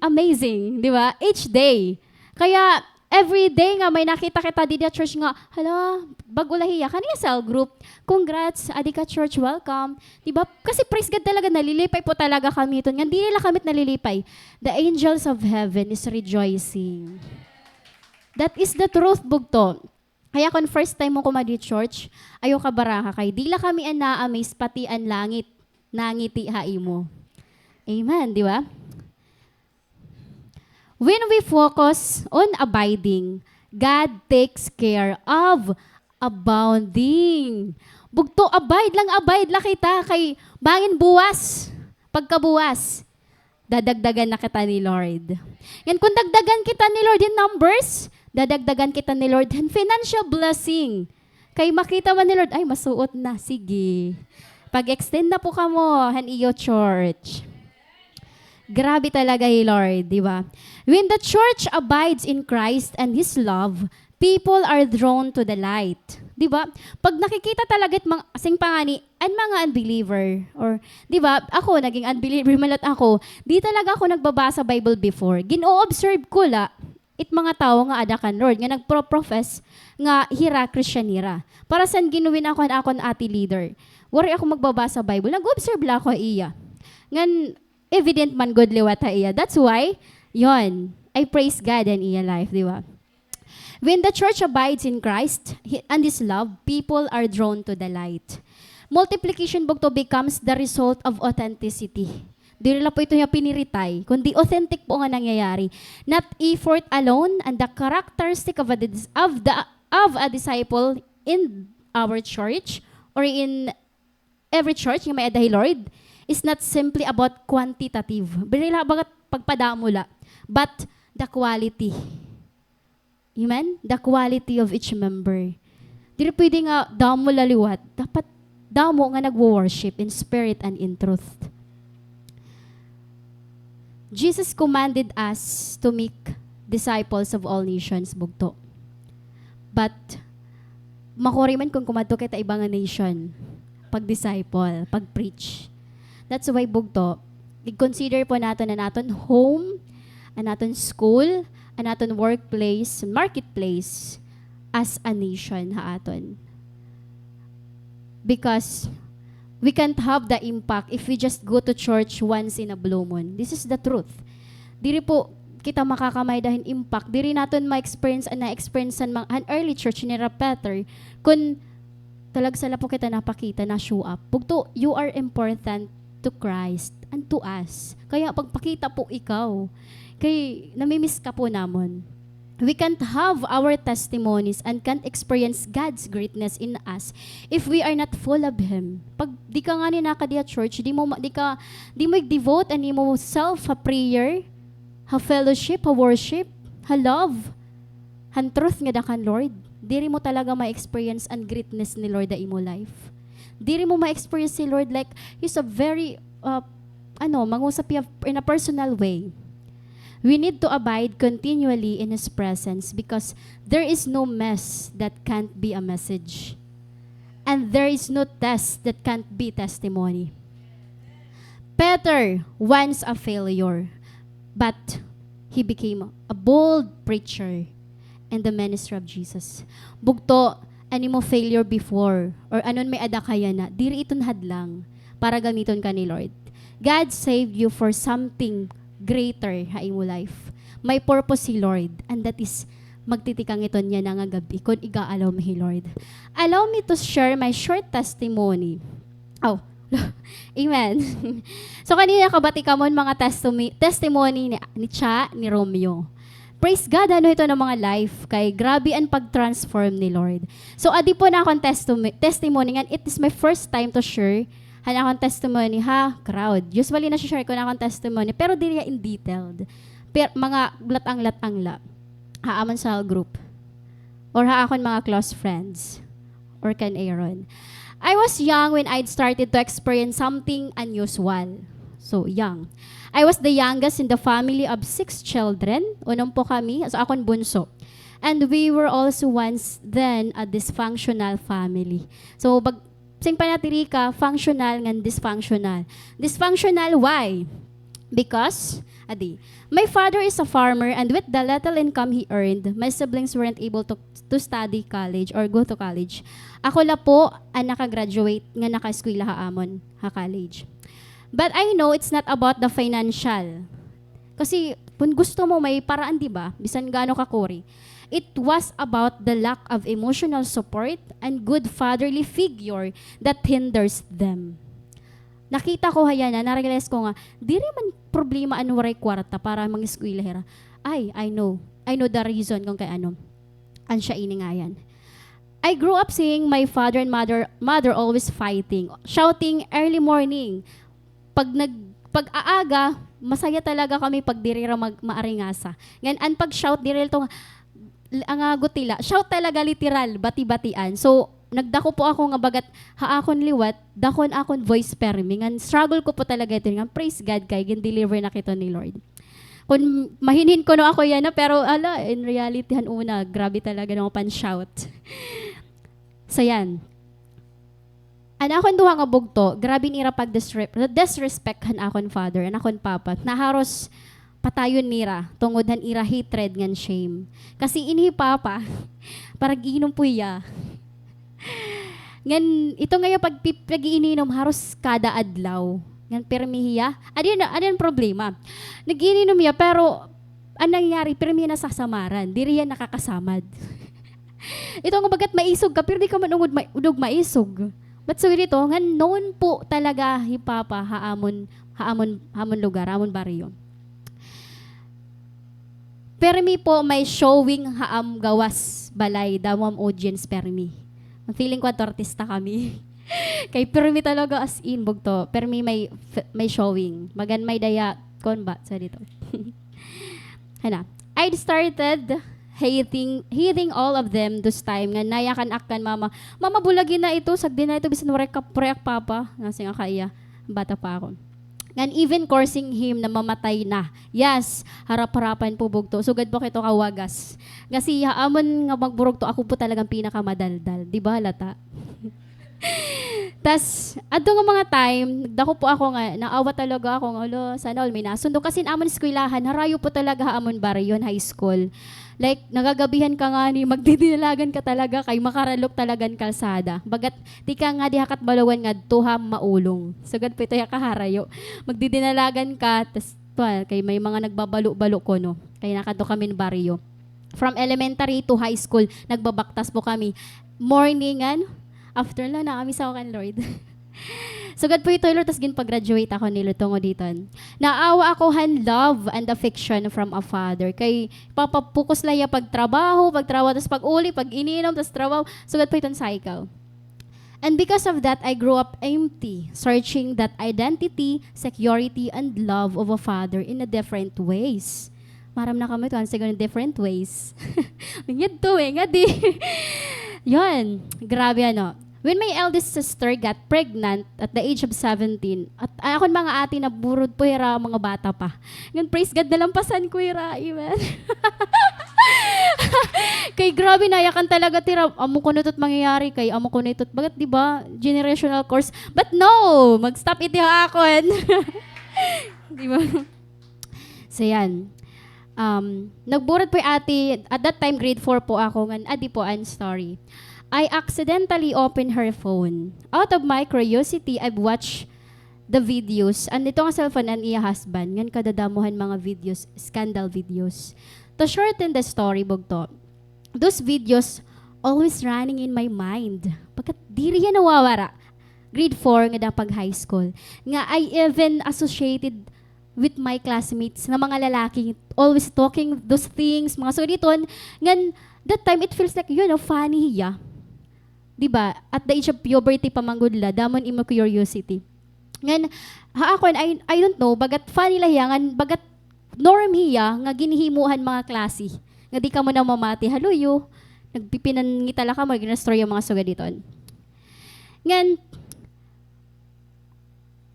Amazing, di ba? Each day. Kaya, every day nga may nakita kita di na church nga, hala, bagulahiya, kaniya cell group. Congrats, Adika Church, welcome. Di ba? Kasi praise God talaga, nalilipay po talaga kami ito. Hindi nila kami nalilipay. The angels of heaven is rejoicing. That is the truth, bugto. Kaya kung first time mo kumadi church, ayaw ka baraka kay. Dila kami ang na-amaze, pati ang langit. Nangiti hai mo. Amen, di ba? When we focus on abiding, God takes care of abounding. Bugto, abide lang kita kay bangin buwas. Pagkabuwas, dadagdagan na kita ni Lord. Yan, kung dagdagan kita ni Lord in numbers, dadagdagan kita ni Lord in financial blessing. Kay makita man ni Lord, ay masuot na, sige. Pag-extend na po ka mo, han iyo church. Grabe talaga Lord, di ba? When the church abides in Christ and His love, people are drawn to the light. Di ba? Pag nakikita talaga sing pangani, ang mga unbeliever, or di ba, ako naging unbeliever malat ako, di talaga ako nagbabasa Bible before. Gino-observe ko la, it mga tao nga adakan Lord, nga nagpro-profess nga hira Christianira. Para saan ginuwin ako na ati leader. Wari ako magbabasa Bible, nag-observe la ako iya. Ngan, evident man good liwat ha iya. That's why, yon, I praise God in iya life, di ba? When the church abides in Christ and His love, people are drawn to the light. Multiplication bugto becomes the result of authenticity. Di nila po ito yung piniritay, kundi authentic po nga nangyayari. Not effort alone, and the characteristic of a disciple in our church or in every church yung may adahi Lord is not simply about quantitative. Binila bagat pagpadamula, but the quality. Amen? The quality of each member. Di pwede nga damo laliwat. Dapat damo nga nagwo-worship in spirit and in truth. Jesus commanded us to make disciples of all nations, bugto. But, makuri man kung kumadto kita ibang nation, pag-disciple, pag-preach. That's why, bugto, i-consider po natin na natin home, ang natin school, ang natin workplace, marketplace, as a nation ha aton. Because we can't have the impact if we just go to church once in a blue moon. This is the truth. Diri po kita makakamay dahil impact. Diri natin ma-experience an early church ni Peter kung talagsala po kita napakita na show up. Pugto, you are important to Christ and to us. Kaya pagpakita po ikaw, kay namimiss ka po namon. We can't have our testimonies and can't experience God's greatness in us if we are not full of Him. Pag di ka nga ni nakadiya church, di mo devote and di mo self a prayer, ha fellowship, ha worship, ha love, han truth nga dakan Lord. Diri mo talaga ma-experience ang greatness ni Lord da imo life. Diri mo ma-experience si Lord like He's a very mangusap in a personal way. We need to abide continually in His presence because there is no mess that can't be a message. And there is no test that can't be testimony. Peter, once a failure, but he became a bold preacher in the ministry of Jesus. Bugto, ani mo failure before, or anon may ada kaya na, diri iton hadlang para gamiton ka ni Lord. God saved you for something greater ha imo life. May purpose si Lord, and that is magtitikang ito niya na nga gabi kung iga-allow me, Lord. Allow me to share my short testimony. Oh, amen. So kanina kabati ka mo mga testimony ni Cha, ni Romeo. Praise God, ano ito ng mga life, kay grabe ang pag-transform ni Lord. So adi po na akong testimony, and it is my first time to share akong testimony, crowd. Usually na-share ko na akong testimony, pero di niya in detailed. Pero mga latang-latang haaman sa group. Or haakon mga close friends. Or kan Aaron. I was young when I'd started to experience something unusual. So, young. I was the youngest in the family of 6 children. Unang po kami, so akon bunso. And we were also once then a dysfunctional family. So, sing panatiri ka, functional and dysfunctional. Dysfunctional, why? Because, my father is a farmer, and with the little income he earned, my siblings weren't able to study college or go to college. Ako la po ang nakagraduate nga naka-eskwela haamon ha college. But I know it's not about the financial. Kasi kung gusto mo may paraan, di ba? Bisan gaano ka kori. It was about the lack of emotional support and good fatherly figure that hinders them. Nakita ko haya na, narealize ko nga, di rin man problema ano waray kwarta para mang-eskwela hera. I know the reason kung kay ano. An siya iningayan. I grew up seeing my father and mother always fighting, shouting early morning. Pag-aaga, masaya talaga kami pag dirira maaringasa. Ngayon, pag shout diril to ang gutila, shout talaga literal, bati-batian. So, nagdako po ako nga bagat haakon liwat, dakon akon voice permi. Ngan struggle ko po talaga ito. Nga praise God kay gin-deliver na kito ni Lord. Kung mahinhin ko no ako yan na, pero in reality, una, grabe talaga nung pan-shout. So yan. Akon duha nga bugto, grabe nira pag-disrespect akon father, akon papa. Naharos patayon nira, tungod ira hatred ngan shame. Kasi ini papa, parang giinom po iya. Ngan, ito ngayon pag-iinom, haros kada adlaw. Ngan permihiya. Adyan problema. Nag-ininom niya, pero ang nangyari, permihiya na sasamaran. Di riyan nakakasamad. Ito nga bagat maisog ka, pero di ka man ungod maisog. But so dito, ngan noon po talaga hipapa haamon lugar, haamon baryo. Permi po may showing haam gawas balay, damam audience permi. Ang feeling ko artista kami. Kay permi talaga as in bugto. Permi may showing. Magan may daya kon ba sa dito. Hana. I started hating all of them this time nga nayakan akan mama bulagin na ito sagdi na ito bisan waray kapreak papa nasi nga kaya bata pa ako. And even cursing him na mamatay na. Yes, harap-harapan po bugto. Sugad po kito kawagas. Kasi haamon nga magburog to, ako po talagang pinakamadaldal. Di ba, lata? Tas, adto nga mga time, nagdako po ako nga, naawa talaga ako nga, sana all may nasundo. Kasi amon eskwelahan, harayo po talaga haamon barayon high school. Like, nagagabihan ka nga ni, magdidinalagan ka talaga kay makaralok talagan kalsada. Bagat, di ka nga dihakat balawan nga, tuham maulong. Sagad po ito yung kaharayo. Magdidinalagan ka, tas kay may mga nagbabalo-balo ko, no? Kaya nakato kami baryo. From elementary to high school, nagbabaktas po kami. Morningan, after lang na kami sa akin, Lord. Sugad po ito, Lord, tas pag-graduate ako nilutungo dito. Naawa ako han love and affection from a father. Kay papapukos laya pagtrabaho, tas pag-uli, pag-ininom, tas trabaho. Sugad po ito sa ikaw. And because of that, I grew up empty, searching that identity, security, and love of a father in a different ways. Maram na kami ito, in different ways. Ngad to nga di. Yun, grabe ano. when my eldest sister got pregnant at the age of 17, at akon mga ate na burod po hira mga bata pa. Ngayon, praise God, nalampasan ko hira. Amen. Kay grabe nayakan talaga tira. Amo ko nutot mangyayari kay amo ko nutot. Bagat di ba? Generational curse. But no! Mag-stop iti hakon. Di ba? So yan. Nagburot po yung ate. At that time, grade 4 po ako. Ngan, adi po ang story. I accidentally opened her phone. Out of my curiosity, I've watched the videos. And ito nga cellphone ang iya husband. Ngan kadadamuhan mga videos, scandal videos. To shorten the story, bugto, those videos always running in my mind. Pagkat diri yan nawawara. Grade 4 nga pag high school. Nga I even associated with my classmates na mga lalaki always talking those things, mga suliton. Ngan that time it feels like, funny hiya. Diba? At the age of puberty pamanggudla, damon imo curiosity. Ngan, I don't know, bagat funny lah yan, bagat norm hiya, nga ginihimuhan mga klase. Nga di ka mo na mamati, haluyo, nagpipinangitala ka mo, ginastroy yung mga sugaditon. Ngan,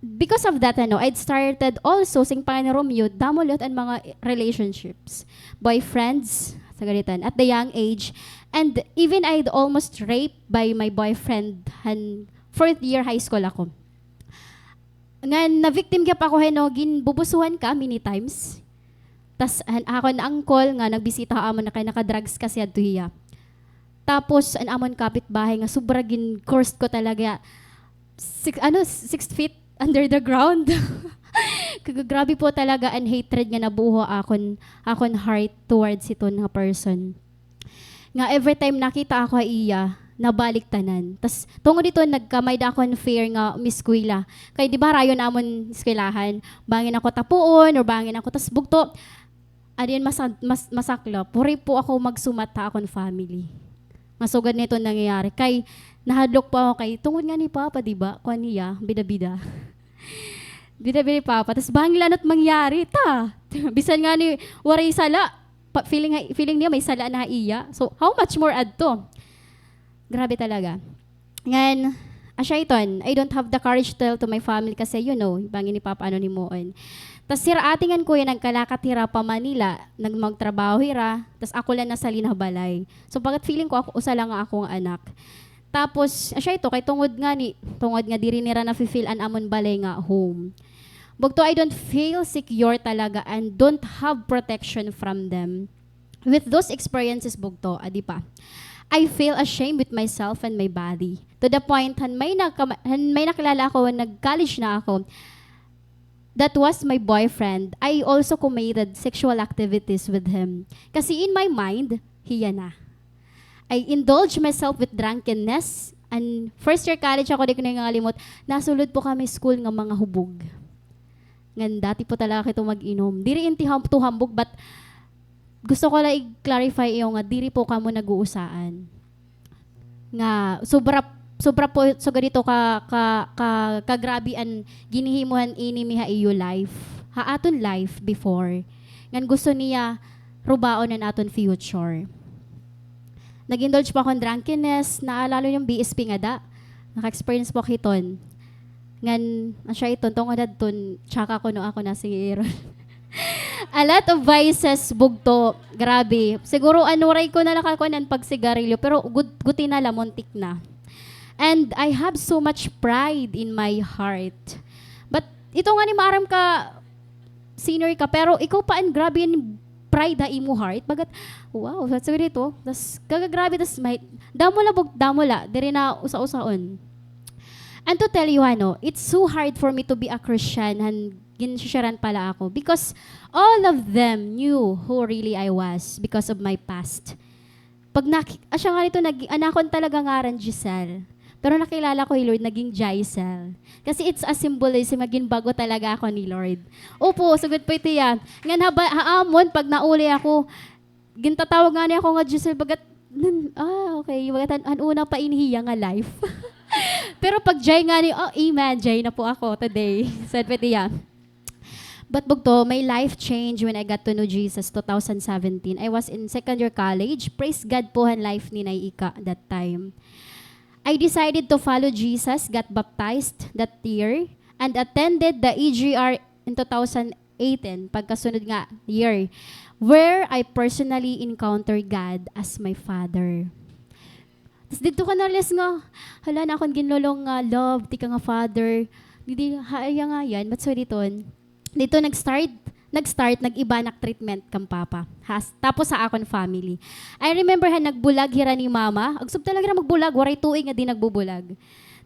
because of that, I'd started also sing Romeo, damolot ang mga relationships, boyfriends, sagalitan, at the young age, and even I'd almost raped by my boyfriend han 4th year high school ako. Nga na-victim ka pa ako, ginbubusuhan ka many times. Tas ako na uncle nga nagbisita ka amon na kay naka-drugs kasi adto hiya. Tapos an amon kapitbahay nga sobra gin-cursed ko talaga. 6 feet under the ground. Grabe po talaga ang hatred nga nabuho akon heart towards ito nga person. Nga every time nakita ako iya, nabalik tanan. Tas tungo dito nagkamay da akon fear nga miskwila. Kay di ba rayon amon eskwelahan, bangin ako tapuon or bangin ako tas bugto. Adiyan masakla. Puri po ako magsumat ta akon family. Masugad nito nangyayari. Kay nahadlok po ako kay tungod nga ni Papa, di ba? Kuan niya, bida-bida. Bida-bida ni Papa. Tas bangin lanot mangyari ta. Bisan nga ni waray sala. Feeling niya may sala na iya. So, how much more adto? Grabe talaga. Ngayon, asyaiton, I don't have the courage to tell to my family kasi, bangin ni Papa ano ni Moon. Tas sira atingan ko yan, nagkalakat hira pa Manila, nagmagtrabaho hira, tas ako lang nasa Linabalay. So, pagkat feeling ko, usa lang nga akong anak. Tapos, asyaiton, kay tungod nga diri nira na feel an amon balay nga home. Bugto, I don't feel secure talaga and don't have protection from them. With those experiences, bugto, adi pa, I feel ashamed with myself and my body. To the point, may nakilala ako when nag-college na ako, that was my boyfriend. I also committed sexual activities with him. Kasi in my mind, hiya na. I indulged myself with drunkenness. And first year college ako, di ko na ngalimot, nasulod po kami school ng mga hubog. Ngan dati po talaga kito mag-inom. Diri inti to hambog, but gusto ko lang i-clarify yung nga, diri po kamo nag-uusaan. Nga, sobra po, so ganito kagrabe ang ginihimuhan ini miha iyo life. Aton life before. Ngan gusto niya, rubaon na naton future. Nag-indulge po akong drunkenness, naalala yung BSP nga da. Naka-experience po kiton. Ngan, asya iton, tungod adton, tsaka ko no ako na si Aaron. A lot of vices, bugto, grabe. Siguro anuray ko na nakakunan pag sigarilyo, pero guti na lamontik na. And I have so much pride in my heart. But ito nga ni maaram ka, senior ka, pero ikaw pa ang grabe yung pride na imo heart. Bagat, wow, that's so dito. Tas kagagrabe, tas may, damola, diri na usa-usaon. And to tell you, it's so hard for me to be a Christian and ginsisyaran pala ako because all of them knew who really I was because of my past. Pag asya nga nito, anakon talaga ngaran Giselle. Pero nakilala ko, Lord, naging Jaisel. Kasi it's a symbolism, maging bago talaga ako ni Lord. Opo, sagot po ito yan. Ngan haamon, pag nauli ako, gintatawag nga niya ako nga Giselle, bagat, okay, bagat, una pa inihiya nga life. Pero pag Jay nga niya, amen, Jay na po ako today. Said po ito yan. But bugto, my life changed when I got to know Jesus 2017. I was in second year college. Praise God po ang life ni Naika that time. I decided to follow Jesus, got baptized that year, and attended the EGR in 2018, pagkasunod nga year, where I personally encountered God as my Father. Tapos dito ka na-realize nga, hala na akong ginulong nga, love, di ka nga Father. Hindi, haya nga yan, ba't so dito? Dito nag-start, nag-iba treatment kang papa. Tapos sa akon family. I remember nagbulag hira ni mama. Agsub talaga na magbulag, waray tuig nga di nagbubulag.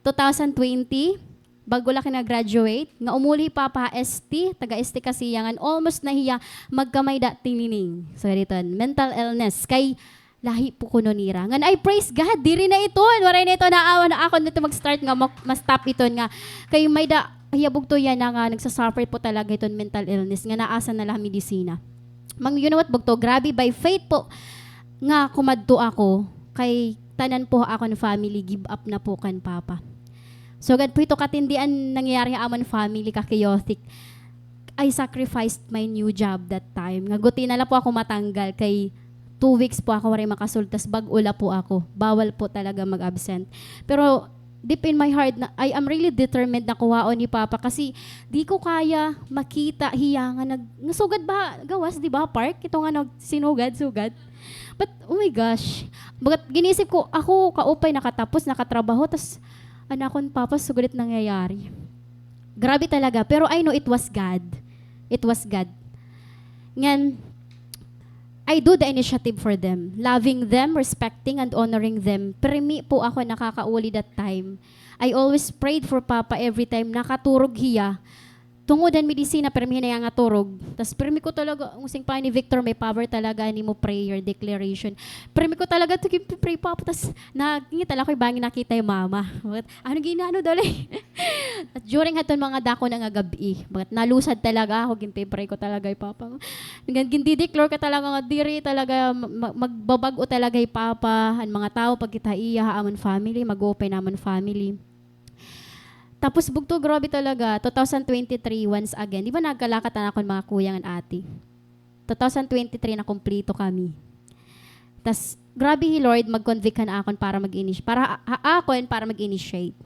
2020, bago laki na-graduate, nga umuli papa ST, taga-ST kasi yangan, almost nahiya magkamay da tinining. So dito, mental illness. Kay lahi po kuno nira. Ngan I praise God, diri na ito. Waray na ito, naawa na ako nito mag-start nga, ma-stop ito nga. Kay may da, hiyabog to yan na nga, nagsasuffer po talaga ito mental illness, nga naasa na lang medisina. You know what, bugto, grabe, by faith po, nga kumadto ako, kay tanan po ako ng family, give up na po kan papa. So, God po ito katindian nangyayari sa amon family, ka-chaotic. I sacrificed my new job that time. Nga guti na lang po ako matanggal, kay 2 weeks po ako waray makasultas, bag-ula po ako. Bawal po talaga mag-absent. Pero, deep in my heart, na I am really determined na kuhaon ni Papa kasi di ko kaya makita hiyangan nasugad ba gawas, di ba, park? Ito nga sugad. But, oh my gosh. Bagat ginisip ko, ako kaupay nakatapos, nakatrabaho, tas anakon Papa, sugulit nangyayari. Grabe talaga. Pero I know it was God. It was God. Ngan, I do the initiative for them. Loving them, respecting, and honoring them. Primi po ako nakakauli that time. I always prayed for Papa every time nakaturog hiya. Tungodan medisina, permi na nga turog. Tapos permi ko talaga, using pa ni Victor, may power talaga ni mo prayer, declaration. Permi ko talaga to pray Papa. Tapos nagingit talaga ko yung bangin nakita yung mama. Ano ginano dali? At during haton mga dako na nga gabi, bakit nalusad talaga ako, ginpray ko talaga yung Papa. Gindideclare ka talaga nga diri, talaga magbabago talaga yung Papa, ang mga tao pag kita iya, amon family, mag-open amon family. Tapos bugto, grabe talaga, 2023 once again, di ba nagkalakatan ako ng mga kuyang at ate? 2023 na kumpleto kami. Tas grabe Lord, mag-convict ka na akon para mag-initiate, para mag-initiate.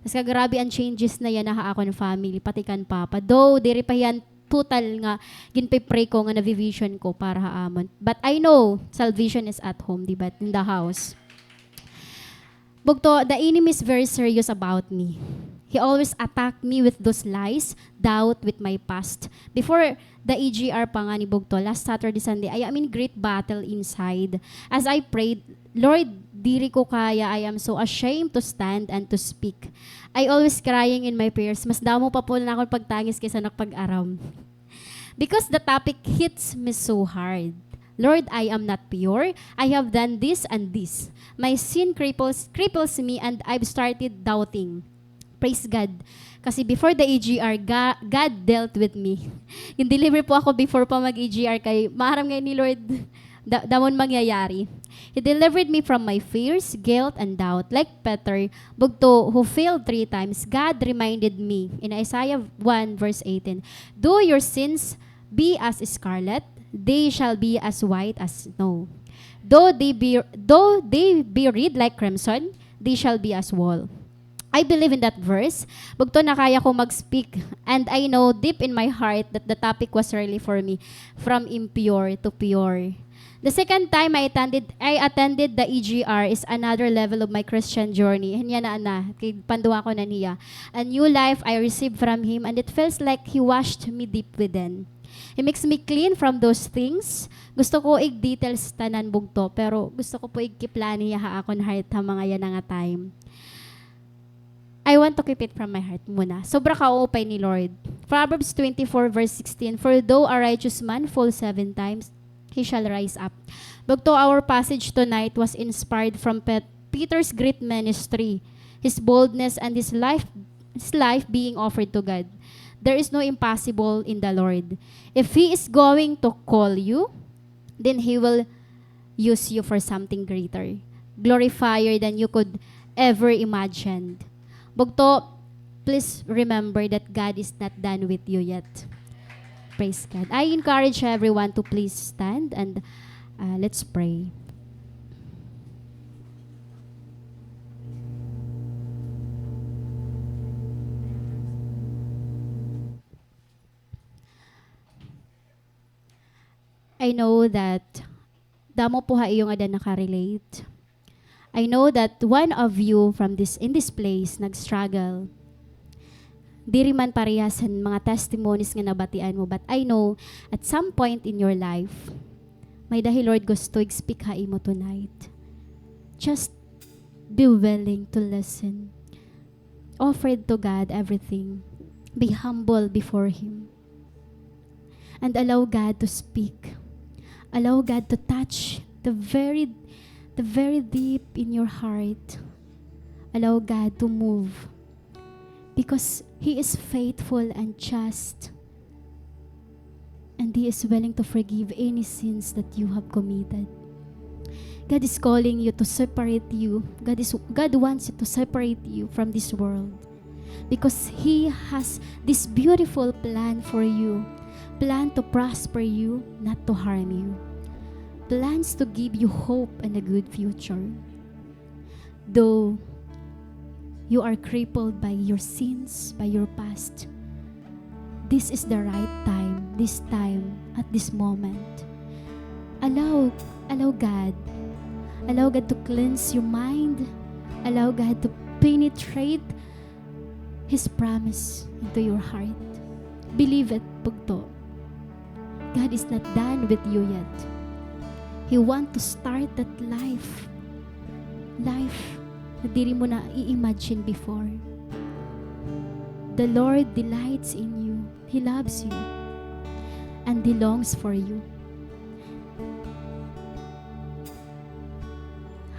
Tas grabe ang changes na yan na ako ng family, pati kan Papa. Though, diri pa yan total nga, ginpipray ko nga na-vision ko para haamon. But I know, salvation is at home, di ba? In the house. Bugto, the enemy is very serious about me. He always attacked me with those lies, doubt with my past. Before the EGR pa nga ni Bugto, last Saturday, Sunday, I am in great battle inside. As I prayed, Lord, diri ko kaya, I am so ashamed to stand and to speak. I always crying in my prayers. Mas damo pa po na ako pagtangis kaysa nakapag-aram. Because the topic hits me so hard. Lord, I am not pure. I have done this and this. My sin cripples me and I've started doubting. Praise God. Kasi before the EGR, God dealt with me. Yung deliver po ako before pa mag-EGR kay maharam ngayon ni Lord, damon mangyayari. He delivered me from my fears, guilt, and doubt. Like Peter, bugto, who failed 3 times, God reminded me in Isaiah 1 verse 18, "Do your sins be as scarlet, they shall be as white as snow. Though they be red like crimson, they shall be as wool." I believe in that verse. Bugto na kaya ko mag-speak. And I know deep in my heart that the topic was really for me. From impure to pure. The second time I attended the EGR is another level of my Christian journey. Hanya na. Kay panduwa ko na niya. A new life I received from Him and it feels like He washed me deep within. He makes me clean from those things. Gusto ko i-details tanan bugto. Pero gusto ko po i-kiplani ha akon heart ha mga yan nga time. I want to keep it from my heart muna. Sobra ka-open ni Lord. Proverbs 24 verse 16, "For though a righteous man fall 7 times, he shall rise up." Bugto, our passage tonight was inspired from Peter's great ministry, his boldness, and his life being offered to God. There is no impossible in the Lord. If He is going to call you, then He will use you for something greater, glorifier than you could ever imagine. Bugto, please remember that God is not done with you yet. Praise God. I encourage everyone to please stand and let's pray. I know that damo po ha iyo nga da nakarelate. I know that one of you from in this place nag-struggle. Diri man parehasan mga testimonies nga nabatian mo, but I know at some point in your life, may dahil Lord gusto speak ha imo tonight. Just be willing to listen. Offer to God everything. Be humble before Him. And allow God to speak. Allow God to touch the very deep in your heart. Allow God to move. Because He is faithful and just. And He is willing to forgive any sins that you have committed. God is calling you to separate you. God wants you to separate you from this world. Because He has this beautiful plan for you. Plan to prosper you, not to harm you. Plans to give you hope and a good future. Though you are crippled by your sins, by your past, this is the right time, at this moment. Allow God to cleanse your mind. Allow God to penetrate His promise into your heart. Believe it, pugto. God is not done with you yet. He want to start that life na diri mo na i-imagine before. The Lord delights in you. He loves you. And He longs for you.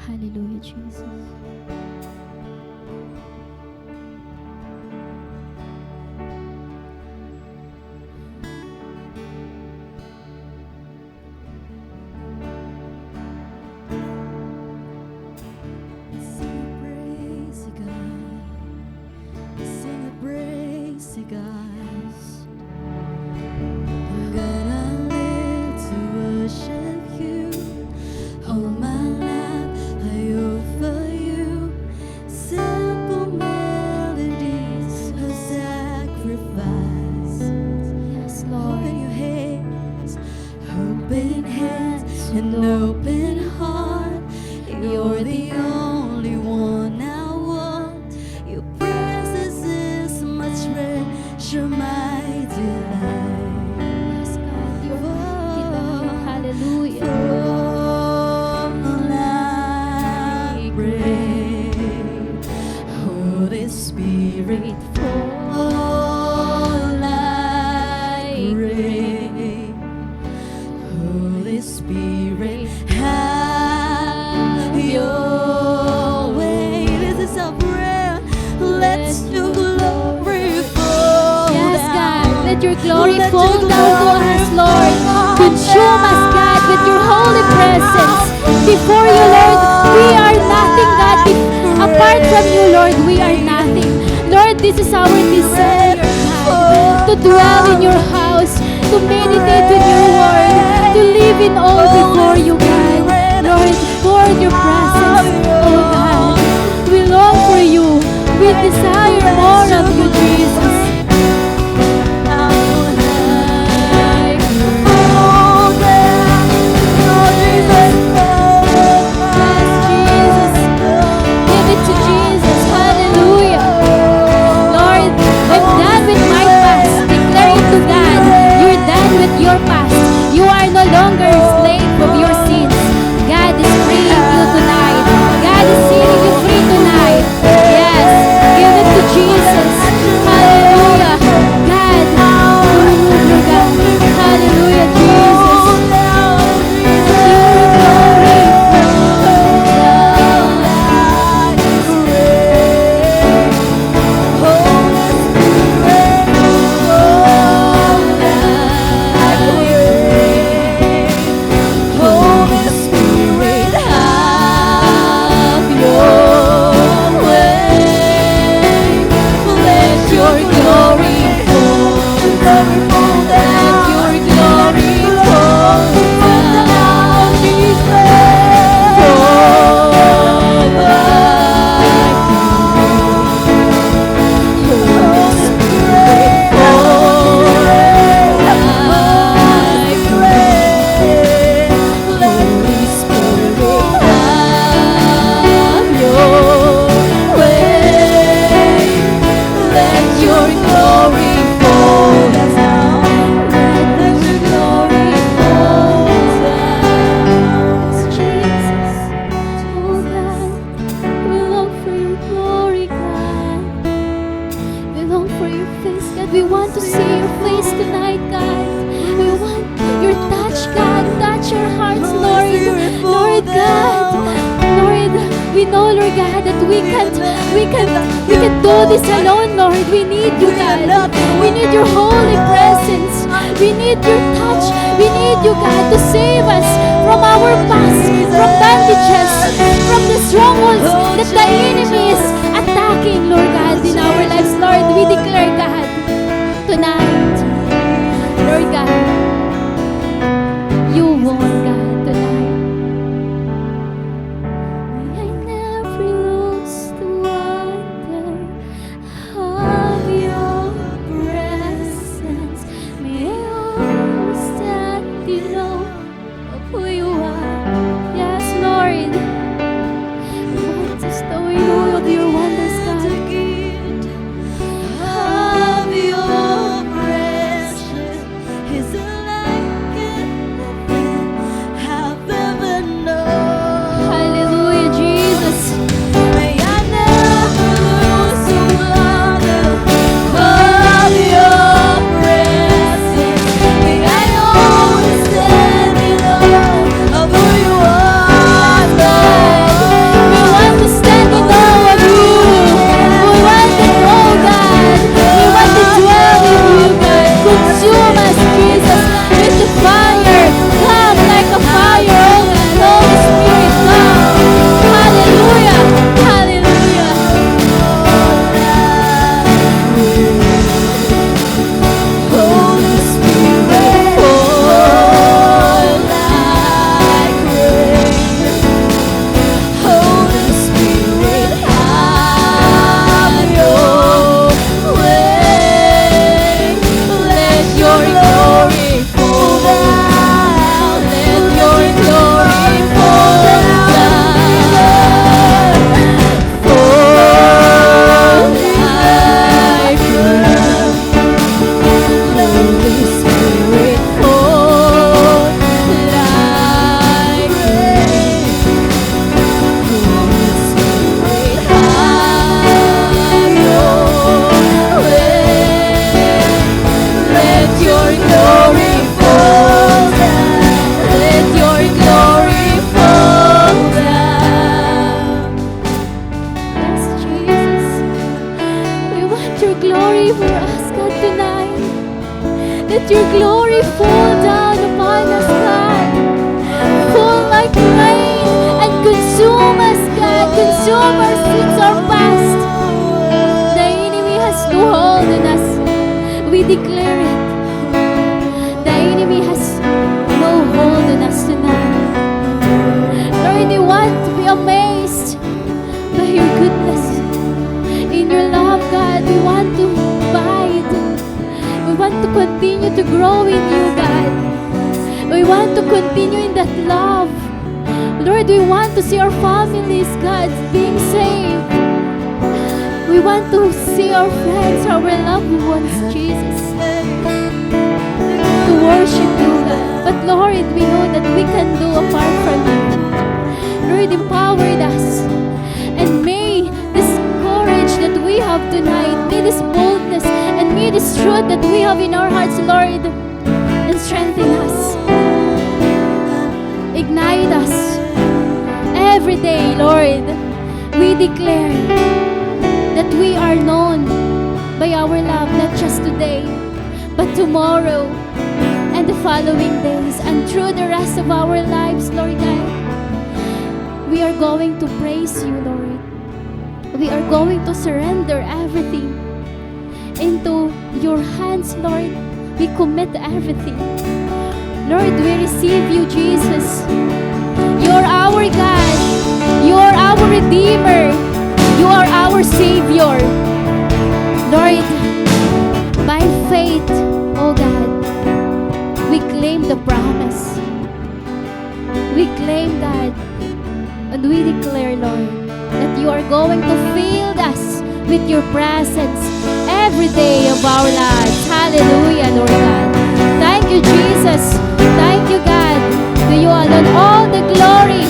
Hallelujah, Jesus. Sing a praise to God. I'm gonna live to worship You. All my life I offer You simple melodies of sacrifice. Yes, Lord. Open hands and open heart. You're the only one I want. Your presence is my treasure, my delight. Yes, God. Your delight. Hallelujah. Fall I pray, Holy Spirit, fall I pray, Holy Spirit, have Your way. This is our prayer. Let Your glory fall Yes, God. down. Let Your glory Let fall Your down to glory us, Lord. fall Consume us, God, with Your holy presence. Before You, Lord, we are nothing, God. Apart from You, Lord, we are nothing. Lord, this is our desire, God, to dwell in Your house, to meditate in Your word, to live in awe before You, God. Lord, pour Your presence, oh God. We long for You. We desire more of You, Jesus. Yes, Jesus. Give it to Jesus. Hallelujah. Lord, I'm done with my past. Declare it to God. You're done with your past. You are no longer a slave of your sins. God is freeing you tonight. God is setting you free tonight. Yes. Give it to We know, Lord God, that we can't do this alone, Lord. We need you, God. We need your holy presence. We need your touch. We need you, God, to save us from our past, from bandages, from the strongholds that the enemy is attacking, Lord God, in our lives. Lord, we declare, God, tonight, Lord God, you won, God, tonight. May I never lose the wonder of your presence. May I always stand in awe of who you are. Yes, Lord. We want to stow in all of your wonders, God. Of your precious is like anything I've ever known. Hallelujah, Jesus. May I never lose the wonder of your presence. May I always stand in awe of who you are, Lord. We want to stand in awe of you. We want to know, God. We want to dwell in you, God. Consume us, Jesus, with the fire. Come like a fire, oh God. Holy Spirit, come. Hallelujah. Hallelujah. Holy Spirit, fall like rain. Holy Spirit, have your way. Let your glory fall down. Let your glory fall down. Fall like rain. Holy Spirit, fall like rain. Holy Spirit, have your way. Let your glory fall down. Let your glory fall down. Yes, Jesus. We want your glory for us, God, tonight. Let your glory fall down upon us, God. Fall like rain and consume us, God. Consume our sins, our past. The enemy has no hold on us. We declare it. The enemy has no hold on us tonight. Lord, we want to be amazed by your goodness. In your love, God, we want to abide. We want to continue to grow in you, God. We want to continue in that love. Lord, we want to see our families, God, being saved. We want to see our friends, our loved ones, Jesus, to worship you, God. But Lord, we know that we can do apart from you. Lord, empower us. And may this courage that we have tonight, may this boldness, and may this truth that we have in our hearts, Lord, and strengthen us. Ignite us. Every day, Lord, we declare that we are known by our love, not just today, but tomorrow and the following days, and through the rest of our lives, Lord God. We are going to praise you, Lord. We are going to surrender everything into your hands, Lord. We commit everything. Lord, we receive you, Jesus. You're our God. You're our Redeemer. You are our Savior. Lord, by faith, oh God, we claim the promise. We claim, God, and we declare, Lord, that you are going to fill us with your presence every day of our lives. Hallelujah, Lord God. Thank you, Jesus. Thank you, God. To you alone all the glory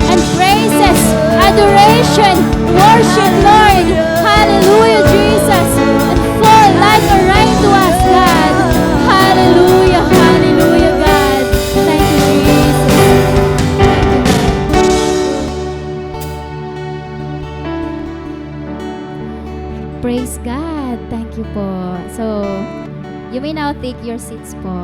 and praises, adoration, worship, Lord. Hallelujah, Jesus. And fall like a rain to us, God. Hallelujah, hallelujah, God. Thank you, Jesus. Thank you, God. po. So, you may now take your seats po.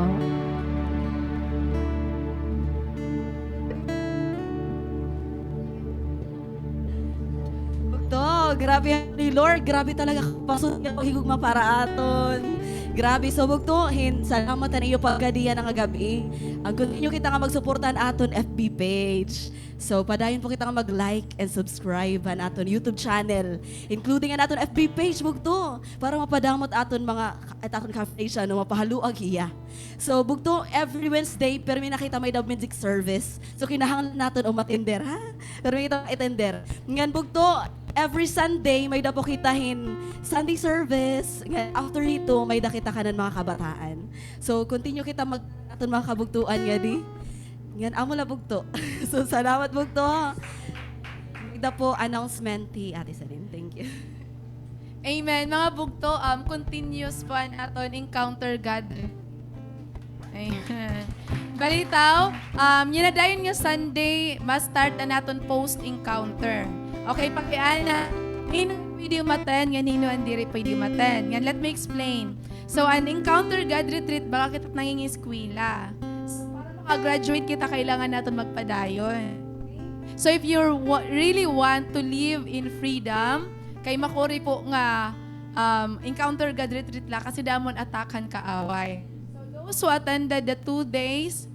Bugto, grabe ni Lord, grabe talaga pasod nga higugma para aton. Grabe, so bugto, salamat na iyo pagkadiya ng gabi. Ang continue kita nga magsuportan aton FB page. So, padayon po kita nga mag-like and subscribe an aton YouTube channel, including an aton FB page, bugto, para mapadamot aton mga aton ka-nation no mapahaluag hiya. So, bugto, every Wednesday, pero may nakita may daw music service. So, kinahanglan natin o matender, ha? Pero may kita matender. Ngan, bugto, every Sunday, may dapo kitahin Sunday service. Ngan, after ito, may dakita ka ng mga kabataan. So, continue kita aton mga kabugtuan nga di. Ngan, amo na bugto. So, salamat bugto. Ida po, announcement ti Ate Celine. Thank you. Amen. Mga bugto, continuous po ang aton encounter God. Amen. Balitaw, yun na dayon nga Sunday, mas-start na naton post-encounter. Okay, pakiaan na. Nino pwede umaten, nga nino andiri pwede umaten. Yan, let me explain. So, an encounter God retreat, baka kita nangingiskwila. So, para makagraduate kita, kailangan natin magpadayon. So, if you really want to live in freedom, kay makuri po nga encounter God retreat la, kasi damon atakan kaaway. Those who attended the 2 days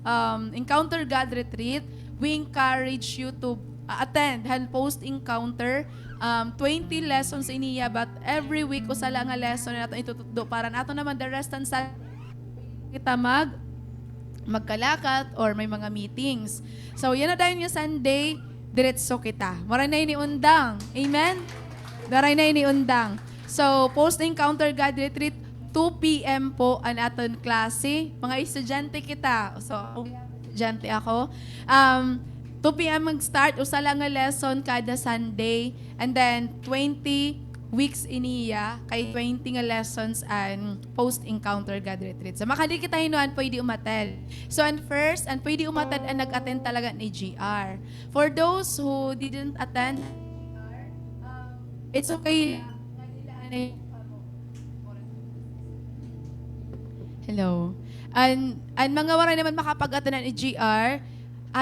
Encounter God Retreat, we encourage you to attend and post-encounter 20 lessons iniya, but every week usala nga lesson na nato itutudlo para nato naman the rest and sa kita magkalakat or may mga meetings. So, yan na dahil nga Sunday, diretso kita. Maray na iniundang. Amen? Maray na iniundang. So, post-encounter God Retreat, 2 p.m. po ang aton klase. Mga estudyante kita. So, estudyante ako. 2 p.m. mag-start. Usala nga lesson kada Sunday. And then, 20 weeks iniya, kay 20 nga lessons and post-encounter God Retreat. So, makadi kita hinuan, pwede umatel. So, and first, and pwede umatel and nag-attend talaga ni GR. For those who didn't attend, it's okay. Hello. And mga waray naman makapag-attend ng EGR,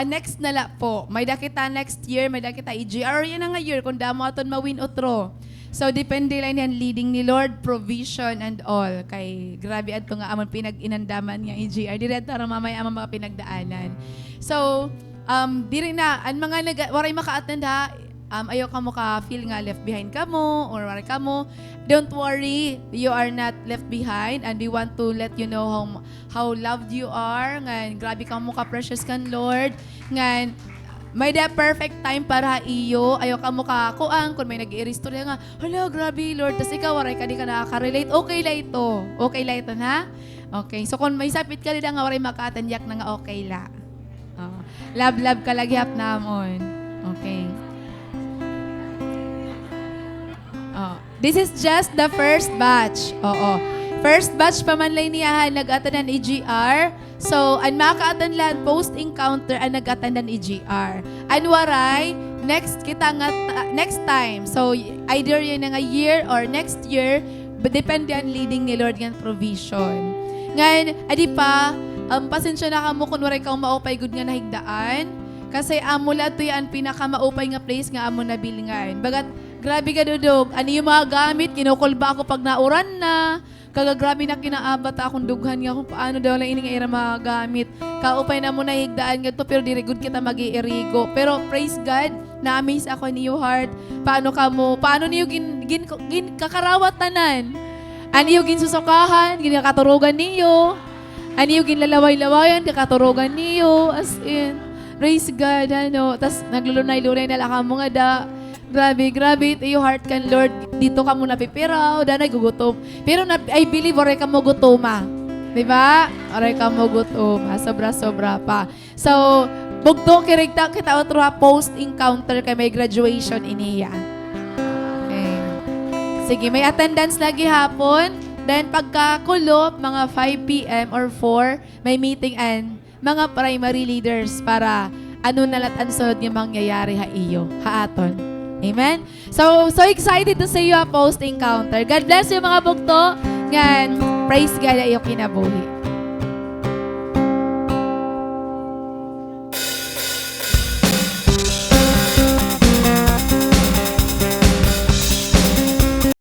next na la po. May dakita next year, may dakita EGR. Yan nga year, kung damo aton mawin otro. So, depende lang yan, leading ni Lord, provision and all. Kay grabe at nga amon pinag-inandaman nga EGR. Di rin tara mamaya amon mga pinagdaanan. So, di rin na, ang mga waray maka-attend ha, ayaw ka mo ka-feel nga left behind ka mo or waray ka mo. Don't worry, you are not left behind and we want to let you know how loved you are. Ngan, grabe ka mo ka-precious kan Lord. Ngan, may the perfect time para iyo. Ayaw ka mo kakuang kung may nag-i-restore nga, hala, grabe Lord. Tapos ikaw, waray ka di ka nakaka-relate. Okay la ito. Okay la ito, ha? Okay. So kung may sapit ka rin nga, waray makatanyak na nga okay la. Love ka lagi hap namon. Okay. This is just the first batch. Oo. First batch pa man lang niya nag-attend ng EGR. So, ang maka-attend lang post-encounter ang nag-attend ng EGR. Anwaray, next time. So, either yun nga year or next year, but depende ang leading ni Lord ng provision. Ngayon, adi pa, pasensya na ka mo kung waray kang maupay good nga nahigdaan. Kasi amo lato yan pinaka-maupay nga place nga amo nabilingan. Bagat, grabe ka dudog. Ano yung mga gamit? Kinukulba ako pag nauran na. Kagagrabe na kinaabat akong dughan nga kung paano daw lang ini nga ira mga gamit. Kaupay na mo na higdaan nga to pero di good kita mag-iirigo. Pero praise God, na-amaze ako ni your heart. Paano niyo gin kakarawat tanan? Ano yung gin susukahan? Gin kakaturugan niyo? Ano yung gin lalaway-lawayan? Kakaturugan niyo? As in, praise God, ano. Tapos naglulunay-lunay na lang mo nga da. Grabe, your heart kan Lord. Dito ka mo napipiraw, danay gugutom. Pero I believe, oray ka mo gutoma. Diba? Oray ka mo gutoma. Sobra-sobra pa. So, bugto kirigta kita otro post-encounter kay may graduation iniya. Okay. Sige, may attendance lagi hapon. Then pagkakulo, mga 5 p.m. or 4, may meeting and mga primary leaders para ano nalatan sunod yung mangyayari ha iyo, haaton. Amen? So excited to see you post-encounter. God bless you mga bugto. Nga, praise God ayo kinabuhi.